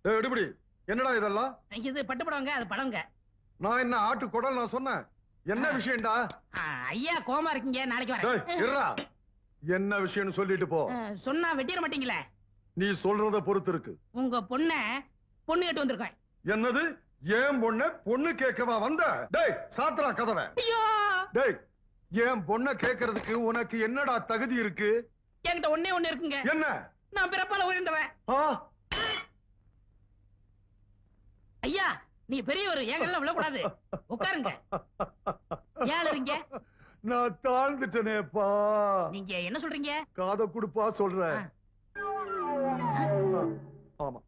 Speaker 7: எடுபடி, என்னடா இதெல்லாம்?
Speaker 3: இது பட்டு படவங்க, அது படங்க.
Speaker 7: நான் என்ன ஆட்டு குடல் நான் சொன்னேன்? என்ன விஷயம்டா?
Speaker 3: ஐயா கோமா இருக்கீங்க, நாளைக்கு வரேன்.
Speaker 7: என்ன விஷயம்னு சொல்லிட்டு போ.
Speaker 3: சொன்னா வெட்டிட மாட்டீங்களே?
Speaker 7: நீ சொல்றத பொறுத்து இருக்கு.
Speaker 3: உங்க பொண்ண பொண்ணு கேட்டு வந்திருக்கேன்.
Speaker 7: என்னது? ஏன் பொண்ண பொண்ணு கேட்கவா வந்த? டேய், சாத்ரா கதவை. டேய், ஏன் பொண்ண கேட்கறதுக்கு உனக்கு என்னடா தகுதி இருக்கு?
Speaker 3: என்கிட்ட ஒண்ணே ஒண்ணு இருக்குங்க.
Speaker 7: என்ன?
Speaker 3: நான் பிறப்பால உயர்ந்தவன். ஐயா, நீ பெரியவர், எங்கெல்லாம் விழக்கூடாது. உட்காருங்க. ஏன் இருங்க?
Speaker 7: நான் தாழ்ந்துட்டேனேப்பா.
Speaker 3: நீங்க என்ன சொல்றீங்க?
Speaker 7: காதை குடுப்பா சொல்றேன். ஆமா,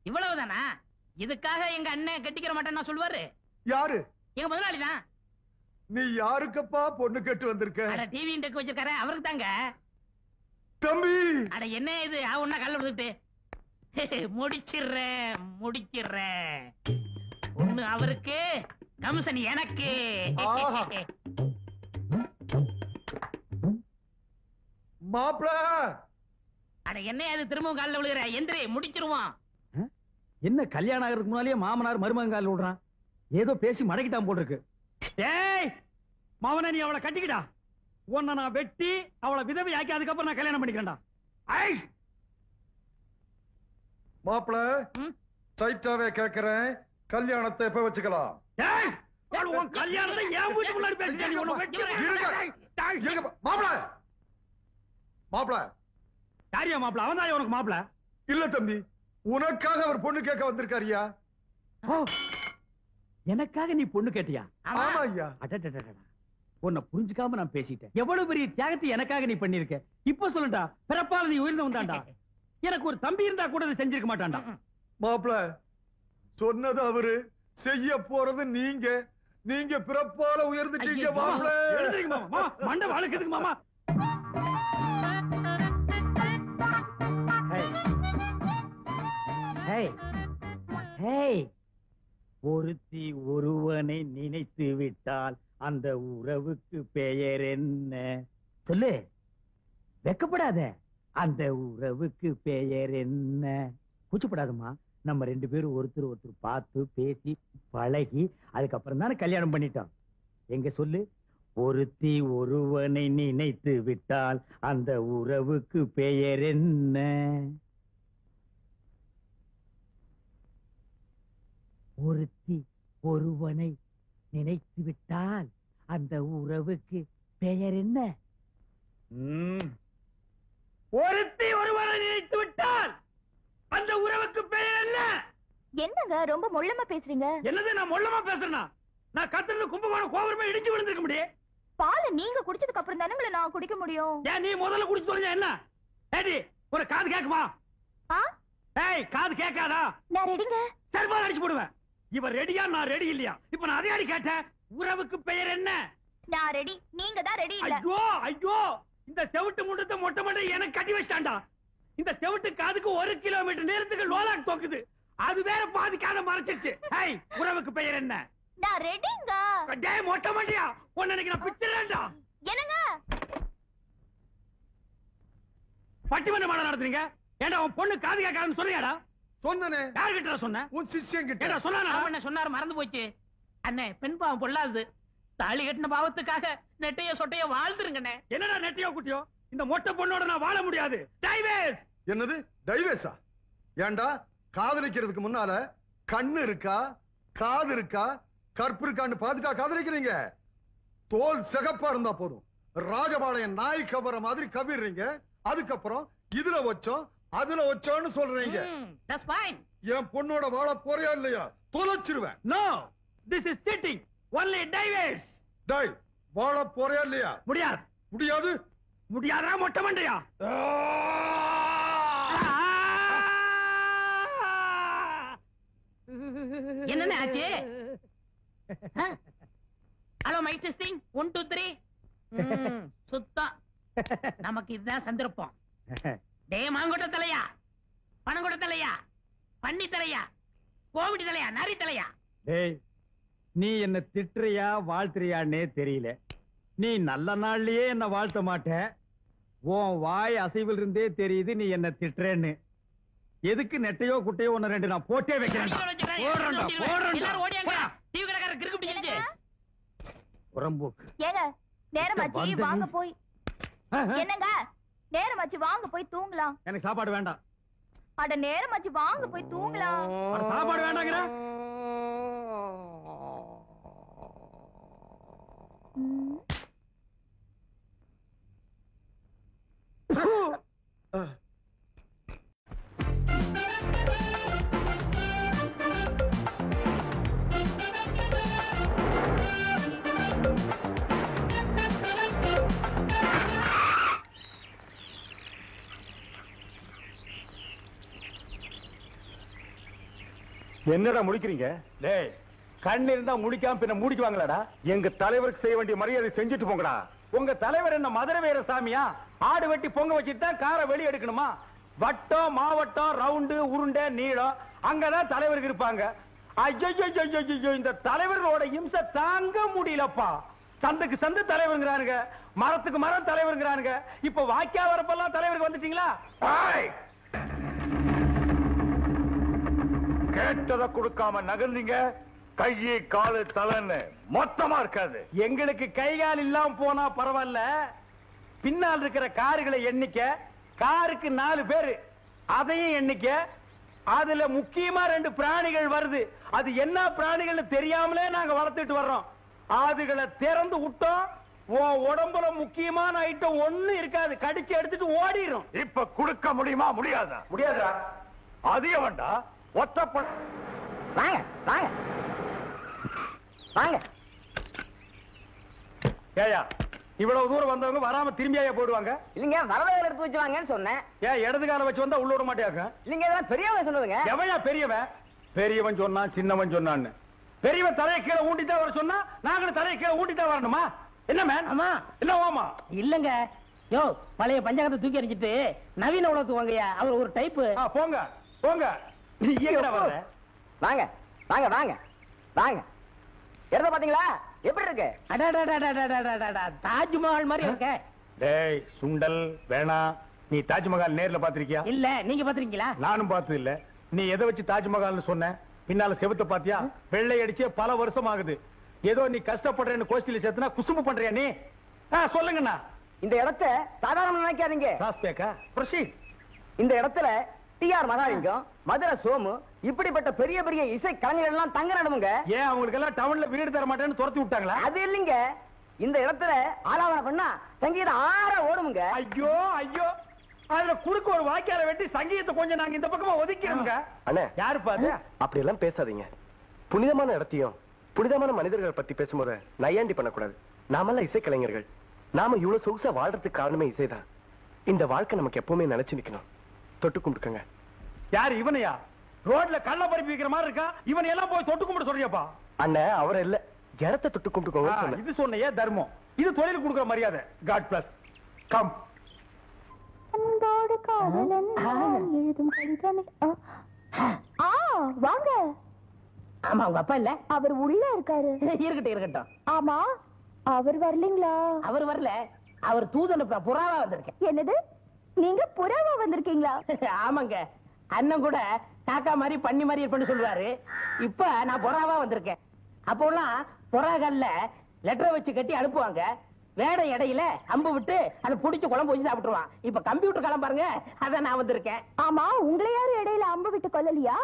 Speaker 3: இவ்வளவுதானா? இதுக்காக எங்க அண்ணன் கட்டிக்கிற மாட்டேன்னு நான் சொல்லுவாரு.
Speaker 7: யாரு?
Speaker 3: எங்க முதலாளி தான்.
Speaker 7: நீ யாருக்கப்பா பொண்ணு கேட்டு வந்திருக்க?
Speaker 3: அட, டிவி டெக் வச்சிருக்காரு, அவருக்கு தாங்க.
Speaker 7: தம்பி,
Speaker 3: அட என்ன இது? ஒன்னா கல்ல விழுந்துட்டு முடிச்சிடுறேன். ஒண்ணு அவருக்கு, கமிஷன் எனக்கு.
Speaker 7: மாப்ள,
Speaker 3: அட என்ன அது திரும்பவும் காலில் விழுகிற? எந்திரி, முடிச்சிருவான்.
Speaker 6: என்ன கல்யாணம் ஆகிறதுக்கு முன்னாலேயே மாமனார் மருமகன் காலில் விடுறான்? ஏதோ பேசி மடக்கிட்டான் போல் இருக்கு. ஏய் மாமனா, நீ அவளை கட்டிக்கிட்டா. உன்னை நான் வெட்டி அவளை விதவையாக்கி அதுக்கப்புறம் நான் கல்யாணம் பண்ணிக்கிறேன்டா.
Speaker 7: மாப்ள, ஸ்ட்ரைட்டாவே கேக்குறேன், கல்யாணத்தை எப்ப வச்சுக்கலாம்?
Speaker 6: கல்யாணத்தை என் வீட்டு முன்னாடி பேசுறேன்.
Speaker 7: மாப்ள, மாப்ள,
Speaker 6: யாரியா மாப்ள? அவன் தான் உனக்கு மாப்ள?
Speaker 7: இல்ல தம்பி, உனக்காக அவர் பொண்ணு கேட்க வந்திருக்காரியா.
Speaker 6: எனக்காக நீ பொண்ணு கேட்டியா?
Speaker 7: ஆமா ஐயா.
Speaker 6: உன்னை புரிஞ்சுக்காம நான் பேசிட்டேன். எவ்வளவு பெரிய தியாகத்தை எனக்காக நீ பண்ணிருக்க. இப்ப சொல்லுடா, பிறப்பால நீ உயர்ந்தவன் தான்டா. எனக்கு ஒரு தம்பி இருந்தா கூட இதை செஞ்சிருக்க மாட்டான்டா.
Speaker 7: மாப்ள, சொன்னது அவரு, செய்ய போறது நீங்க. நீங்க பிறப்பால உயர்ந்துட்டீங்க மாப்ள.
Speaker 6: மண்டை வளர்க்குதுக்கு மாமா. ஒருத்தி ஒருவனை நினைத்து விட்டால் அந்த உறவுக்கு பெயர் என்ன? சொல்லு, வெக்கப்படாத. அந்த உறவுக்கு பெயர் என்ன? கூச்சப்படாதம்மா. நம்ம 2 பேரும் ஒருத்தர் ஒருத்தர் பார்த்து பேசி பழகி அதுக்கப்புறம் தானே கல்யாணம் பண்ணிட்டோம். எங்க சொல்லு, ஒருத்தி ஒருவனை நினைத்து விட்டால் அந்த உறவுக்கு பெயர் என்ன?
Speaker 8: ஒருத்தி ஒருவனை நினைத்து விட்டால் அந்த உறவுக்கு பெயர் என்ன?
Speaker 6: ஒருத்தி ஒருவரை நினைத்து விட்டால் அந்த உறவுக்கு பெயர் என்ன?
Speaker 1: என்னங்க ரொம்ப மொள்ளமா பேசுறீங்க?
Speaker 6: என்னது நான் மொள்ளமா பேசுறேனா? நான் கத்திரில கும்பகோணம் கோபுரமே இடிச்சு விழுந்திருக்க முடியும்.
Speaker 1: பாலை நீங்க குடிச்சதுக்கு அப்புறம் தானே நான் குடிக்க முடியும்.
Speaker 6: ஏன் நீ முதல்ல குடிச்சு தொலைஞ்சா என்ன? ஏடி ஒரு காது கேக்குமா? ஏய் காது கேட்காதா?
Speaker 1: நான் ரெடிங்க.
Speaker 6: சர்வா அடிச்சு போடுவேன். இவன் ரெடியா நான் ரெடி இல்லையா? இப்ப நான் அதே அடி கேட்டேன். உறவுக்கு பெயர் என்ன?
Speaker 1: நான் ரெடி, நீங்க தான் ரெடி இல்ல.
Speaker 6: ஐயோ ஐயோ, இந்த செவுட்டு முண்டத்தை மொட்டை மொட்டை எனக்கு கட்டி வச்சிட்டான்டா. இந்த செவுட்டு காதுக்கு 1 கிலோமீட்டர் நேரத்துக்கு லோலாக் தோக்குது. அது வேற பாதிக்காத மறைச்சிருச்சு. ஏய் உறவுக்கு பெயர் என்ன?
Speaker 1: நான் ரெடிங்க.
Speaker 6: டேய் மொட்டை மண்டியா, உன்னை நான் பிச்சறேன்டா.
Speaker 1: என்னங்க
Speaker 6: பட்டிமன்ற மாட நடத்துறீங்க? ஏண்டா உன் பொண்ணு காது கேட்காதுன்னு சொல்றியாடா?
Speaker 7: சொன்னனே.
Speaker 6: யார்கிட்ட சொன்ன?
Speaker 7: உன் சிஷ்யன் கிட்ட.
Speaker 6: ஏண்டா சொன்னானா?
Speaker 3: அவன் சொன்னாரு மறந்து போச்சு. அண்ணே பெண் பாவம் பொல்லாது. தாலி கட்டின பாவத்துக்காக நெட்டைய சொட்டைய வாழ்ந்துருங்கண்ணே.
Speaker 6: என்னடா நெட்டையோ குட்டியோ? இந்த மொட்டை பொண்ணோட நான் வாழ முடியாது. டைவேஸ்.
Speaker 7: என்னது டைவேஸா? ஏண்டா காதலிக்கிறதுக்கு முன்னால கண்ணு இருக்கா, காது இருக்கா, கற்பு இருக்கான்னு பாத்துட்டா காதலிக்கிறீங்க? தோல் சிகப்பா இருந்தா போதும், ராஜபாளையம் நாய் கவர மாதிரி கவிடுறீங்க. அதுக்கப்புறம் இதுல வச்சோம் அதுல வச்சோன்னு சொல்றீங்க.
Speaker 3: That's fine.
Speaker 7: என் பொண்ணோட வாழ போறியா இல்லையா? தொலைச்சிருவேன்.
Speaker 6: No, this is cheating. only divorce.
Speaker 7: டேய் வாழ போறியா இல்லையா?
Speaker 6: முடியாது.
Speaker 7: முடியாது.
Speaker 6: முடியாதா மொட்டை மண்டையா?
Speaker 3: என்னண்ணே ஆச்சு? Hello mic testing 1 2 3. சுத்தம். நமக்கு இதுதான் சந்தர்ப்பம். டே மாங்கொட்ட தலையா, பணங்கொட்ட தலையா, பன்னி தலையா, கோவிடி தலையா, நரி தலையா?
Speaker 6: டேய் நீ என்ன திட்டுறியா வாழ்த்துறியான்னே தெரியல. நீ நல்ல நாள்லயே என்ன வாழ்த்த மாட்ட. உன் வாய் அசைவில் இருந்தே தெரியுது நீ என்ன திட்டுறேன்னு. எதுக்கு நெட்டையோ குட்டையோ ஒன்னு ரெண்டு நான் போட்டே வைக்கிறேன்.
Speaker 3: எல்லாரும் ஓடியாங்க. டிவி கடைக்காரர் கிறுக்கு பிடிச்சிருச்சு.
Speaker 6: புறம்போக்கு.
Speaker 1: ஏங்க நேரமாச்சு வாங்க போய். என்னங்க நேரமாச்சு வாங்க போய் தூங்கலாம்.
Speaker 6: எனக்கு சாப்பாடு வேண்டாம்.
Speaker 1: அட நேரமாச்சு வாங்க போய் தூங்கலாம்.
Speaker 6: அட சாப்பாடு வேண்டாங்கற.
Speaker 7: என்னடா முடிக்கிறீங்க?
Speaker 6: டேய் கண்ணு இருந்தா முடிக்காம பின்ன மூடிக்குவாங்களாடா?
Speaker 7: எங்க தலைவருக்கு செய்ய வேண்டிய மரியாதை செஞ்சுட்டு போங்கடா.
Speaker 6: உங்க தலைவர் என்ன மதுரை வீர சாமியா? ஆடு வெட்டி பொங்க வச்சிட்டு தான் காரை வெளிய எடுக்கணுமா? வட்டம் மாவட்டம் ரவுண்டு உருண்டை நீளம் அங்கதான் தலைவருக்கு இருப்பாங்க. ஐயோ இந்த தலைவர்களோட இம்சை தாங்க முடியலப்பா. சந்துக்கு சந்து தலைவருங்கிறானுங்க, மரத்துக்கு மரம் தலைவருங்கிறானுங்க. இப்ப வாக்கியா வரப்பெல்லாம் தலைவருக்கு வந்துட்டீங்களா?
Speaker 7: கேட்டதை கொடுக்காம நகர்ந்தீங்க, கையை காலு தலைன்னு மொத்தமா இருக்காது.
Speaker 6: எங்களுக்கு கை கால் இல்லாம போனா பரவாயில்ல. பின்னால் இருக்கிற கார்களை எண்ணிக்க, காருக்கு 4 பேரு அதையும் எண்ணிக்க. அதுல முக்கியமா 2 பிராணிகள் வருது. அது என்ன பிராணிகள் தெரியாமலே நாங்க வளர்த்துட்டு வர்றோம். அதுகளை திறந்து விட்டோம், உன் உடம்புல முக்கியமான ஐட்டம் ஒண்ணு இருக்காது, கடிச்சு எடுத்துட்டு ஓடிடும்.
Speaker 7: இப்ப கொடுக்க முடியுமா? முடியாதா?
Speaker 6: முடியாதா?
Speaker 7: அதிக வேண்டாம். ஒத்தப்ப
Speaker 2: வாங்க வாங்க வாங்க.
Speaker 6: ஏயா இவ்வளவு தூரம் வந்தவங்க வராம திரும்பியா போடுவாங்க?
Speaker 2: இல்லைங்க வரவேல எடுத்து வச்சு வாங்கன்னு சொன்னேன்.
Speaker 6: ஏன் இடது கால வச்சு வந்தா உள்ள விட மாட்டியாங்க?
Speaker 2: இல்லைங்க இதெல்லாம் பெரியவங்க சொன்னதுங்க.
Speaker 6: எவயா பெரியவன்? பெரியவன் சொன்னான் சின்னவன் சொன்னான்னு. பெரியவன் தலையை கீழே ஊட்டிதான் வர சொன்னா நாங்களும் தலையை கீழே ஊட்டிதான் வரணுமா? என்ன மேன்? ஆமா இல்ல ஓமா
Speaker 3: இல்லங்க. யோ பழைய பஞ்சாங்கத்தை தூக்கி எறிஞ்சிட்டு நவீன உலகத்துக்கு வாங்கயா. அவர் ஒரு டைப்.
Speaker 6: போங்க போங்க. நீ எங்கடா வர?
Speaker 2: வாங்க வாங்க வாங்க வாங்க. எடுத்த பாத்தீங்களா எப்படி இருக்கு?
Speaker 3: தாஜ்மஹால் மாதிரி இருக்க.
Speaker 6: டேய் சுண்டல் வேணா. நீ தாஜ்மஹால் நேர்ல பாத்திருக்கியா?
Speaker 3: இல்ல நீங்க பாத்திருக்கீங்களா?
Speaker 6: நானும் பார்த்தது இல்ல. நீ எதை வச்சு தாஜ்மஹால்னு சொன்ன? பின்னால செவுத்த பாத்தியா? வெள்ளை அடிச்சே பல வருஷம் ஆகுது. ஏதோ நீ கஷ்டப்படுறேன்னு கோஷ்டில சேர்த்துனா குசும்பு பண்றியா நீ? சொல்லுங்கண்ணா.
Speaker 2: இந்த இடத்தை சாதாரண நினைக்காதீங்க.
Speaker 6: ராஸ்பேக்கா ப்ரொசீட்.
Speaker 2: இந்த இடத்துல டிஆர் மகாலிங்கம், மதுரை சோமு, இப்படிப்பட்ட பெரிய பெரிய இசை கலைஞர்கள் எல்லாம் தங்க நடமுங்க.
Speaker 6: ஏன் அவங்களுக்கு எல்லாம் டவுன்ல வீடு தர மாட்டேன்னு துரத்தி விட்டாங்களா?
Speaker 2: அது இல்லைங்க, இந்த இடத்துல ஆலாவன பண்ணா சங்கீதம் ஆற ஓடுமுங்க.
Speaker 6: ஐயோ ஐயோ, அதுல குறுக்கு ஒரு வாக்கியால வெட்டி சங்கீதத்தை கொஞ்சம் நாங்க இந்த பக்கமா ஒதுக்கிடுங்க.
Speaker 9: அண்ணே,
Speaker 6: யாரு பாரு
Speaker 9: அப்படி எல்லாம் பேசாதீங்க. புனிதமான இடத்தையும் புனிதமான மனிதர்கள் பத்தி பேசும்போது நையாண்டி பண்ணக்கூடாது. நாமெல்லாம் இசைக்கலைஞர்கள். நாம இவ்வளவு சொகுசா வாழ்றதுக்கு காரணமே இசைதான். இந்த வாழ்க்கை நமக்கு எப்பவுமே நினைச்சு நிக்கணும். தொட்டு கும்பிட்டுக்கங்க.
Speaker 6: யாரு இவனையா? ரோட்ல கள்ள பறிப்பு வைக்கிற மாதிரி இருக்கா? இவனை எல்லாம் போய் தொட்டு கும்பிட்டு சொல்றியாப்பா?
Speaker 9: அண்ணே, அவரை இல்ல, இடத்தை தொட்டு கும்பிட்டுக்கோங்க.
Speaker 6: இது சொன்னையே தர்மம். இது தொழில் கொடுக்கிற மரியாதை. God bless. கம்.
Speaker 1: எழுதும் கடிதமே. வாங்க.
Speaker 3: ஆமா, உங்க அப்பா இல்ல?
Speaker 1: அவர் உள்ள இருக்காரு.
Speaker 3: இருக்கட்டும் இருக்கட்டும்.
Speaker 1: ஆமா, அவர் வரலீங்களா?
Speaker 3: அவர் வரல, அவர் தூதனுக்கு புறாவா வந்திருக்கேன்.
Speaker 1: என்னது, நீங்க புறாவா வந்திருக்கீங்களா?
Speaker 3: ஆமாங்க, அண்ணன் கூட காக்கா மாதிரி பண்ணி மாதிரி இருப்பேன்னு சொல்லுவாரு. இப்ப நான் புறாவா வந்திருக்கேன். அப்போலாம் புறாகல்ல லெட்டரை வச்சு கட்டி அனுப்புவாங்க. வேட இடையில அம்பு விட்டு அதை புடிச்சு குழம்பு வச்சு சாப்பிட்டுருவான். இப்ப கம்ப்யூட்டர் காலம் பாருங்க, அதான் நான் வந்திருக்கேன்.
Speaker 1: ஆமா, உங்களை யாரும் இடையில அம்பு விட்டு கொல்லலையா?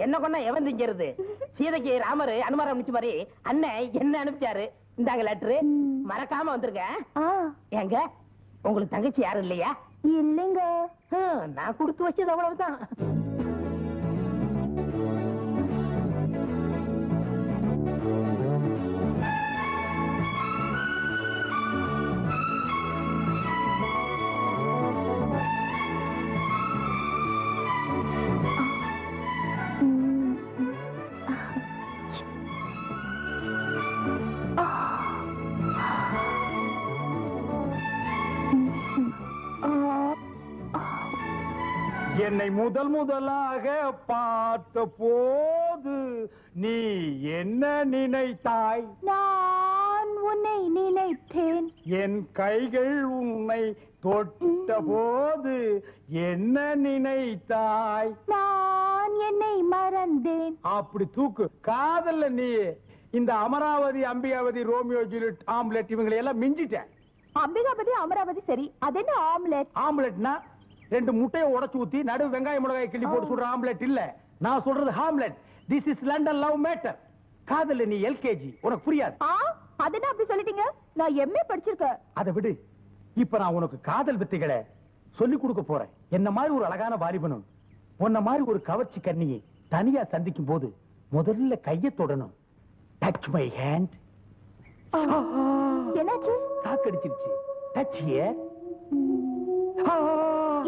Speaker 3: என்ன கொண்டா எவன் திங்கிறது? சீதைக்கு ராமர் அனுமாரம் அனுப்பிச்ச மாதிரி அண்ணன் என்ன அனுப்பிச்சாரு. இந்தாங்க லெட்டரு, மறக்காம வந்திருக்கேன். ஏங்க, உங்களுக்கு தங்கச்சி யாரும் இல்லையா?
Speaker 1: இல்லைங்க.
Speaker 3: நான் கொடுத்து வச்சது அவ்வளவுதான்.
Speaker 6: என்னை முதல் முதலாக பார்த்த போது நீ என்ன நினைத்தாய்?
Speaker 1: நான் உன்னை நினைத்தேன்.
Speaker 6: என் கைகள் உன்னை தொட்ட போது என்ன நினைத்தாய்?
Speaker 1: நான் என்னை மறந்தேன்.
Speaker 6: அப்படி தூக்கு. காதல்ல நீ இந்த Amaravathi, Ambikavathi, Romeo Juliet, omelette இவங்களை எல்லாம் மிஞ்சிட்டேன்.
Speaker 1: அம்பிகாபதி அமராவதி சரி, அது என்ன ஆம்லெட்?
Speaker 6: ஆம்லெட்னா ரெண்டு முட்டையை உடைச்சு ஊத்தி நடு வெங்காய மிளகாய் கிள்ளி போட்டு சொல்ற ஆம்லெட் இல்ல. நான் சொல்றது Hamlet. This is London love matter. காதல்ல நீ எல்கேஜி, உனக்கு புரியாது.
Speaker 1: அது அப்படி சொல்லிட்டீங்க, நான் எம்ஏ படிச்சிருக்கேன்.
Speaker 6: அதை விடு. இப்ப நான் உனக்கு காதல் வித்தைகளை சொல்லி கொடுக்க போறேன். என்ன மாதிரி ஒரு அழகான வாலிபனும் உன்ன மாதிரி ஒரு கவர்ச்சி கண்ணியை தனியா சந்திக்கும் போது முதல்ல கையை தொடணும். Touch my hand.
Speaker 1: என்னாச்சு?
Speaker 6: சாக்கடிச்சிருச்சு. Touch here.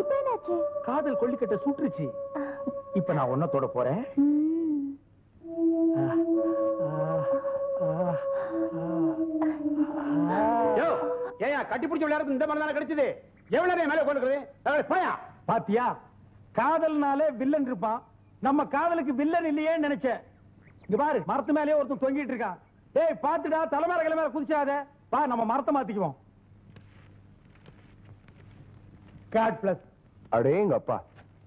Speaker 1: இப்ப என்னாச்சு?
Speaker 6: காதல் கொல்லிக்கட்ட சுட்டுருச்சு. இப்ப நான் ஒன்ன தொட போறேன். ஏயா கட்டி பிடிச்ச விளையாடுறது இந்த மாதிரி கிடைச்சது? எவ்வளவு நேரம் மேலே கொண்டு போயா? பாத்தியா, காதல்னாலே வில்லன் இருப்பான். நம்ம காதலுக்கு வில்லன் இல்லையே நினைச்சேன். இங்க பாரு, மரத்து மேலேயே ஒருத்தன் தொங்கிட்டு இருக்கான். ஏய் பாத்துடா, தலைமையில கிளம்பி குதிச்சாத. வா, நம்ம மரத்தை மாத்திக்குவோம். God plus.
Speaker 9: அடேங்க அப்பா,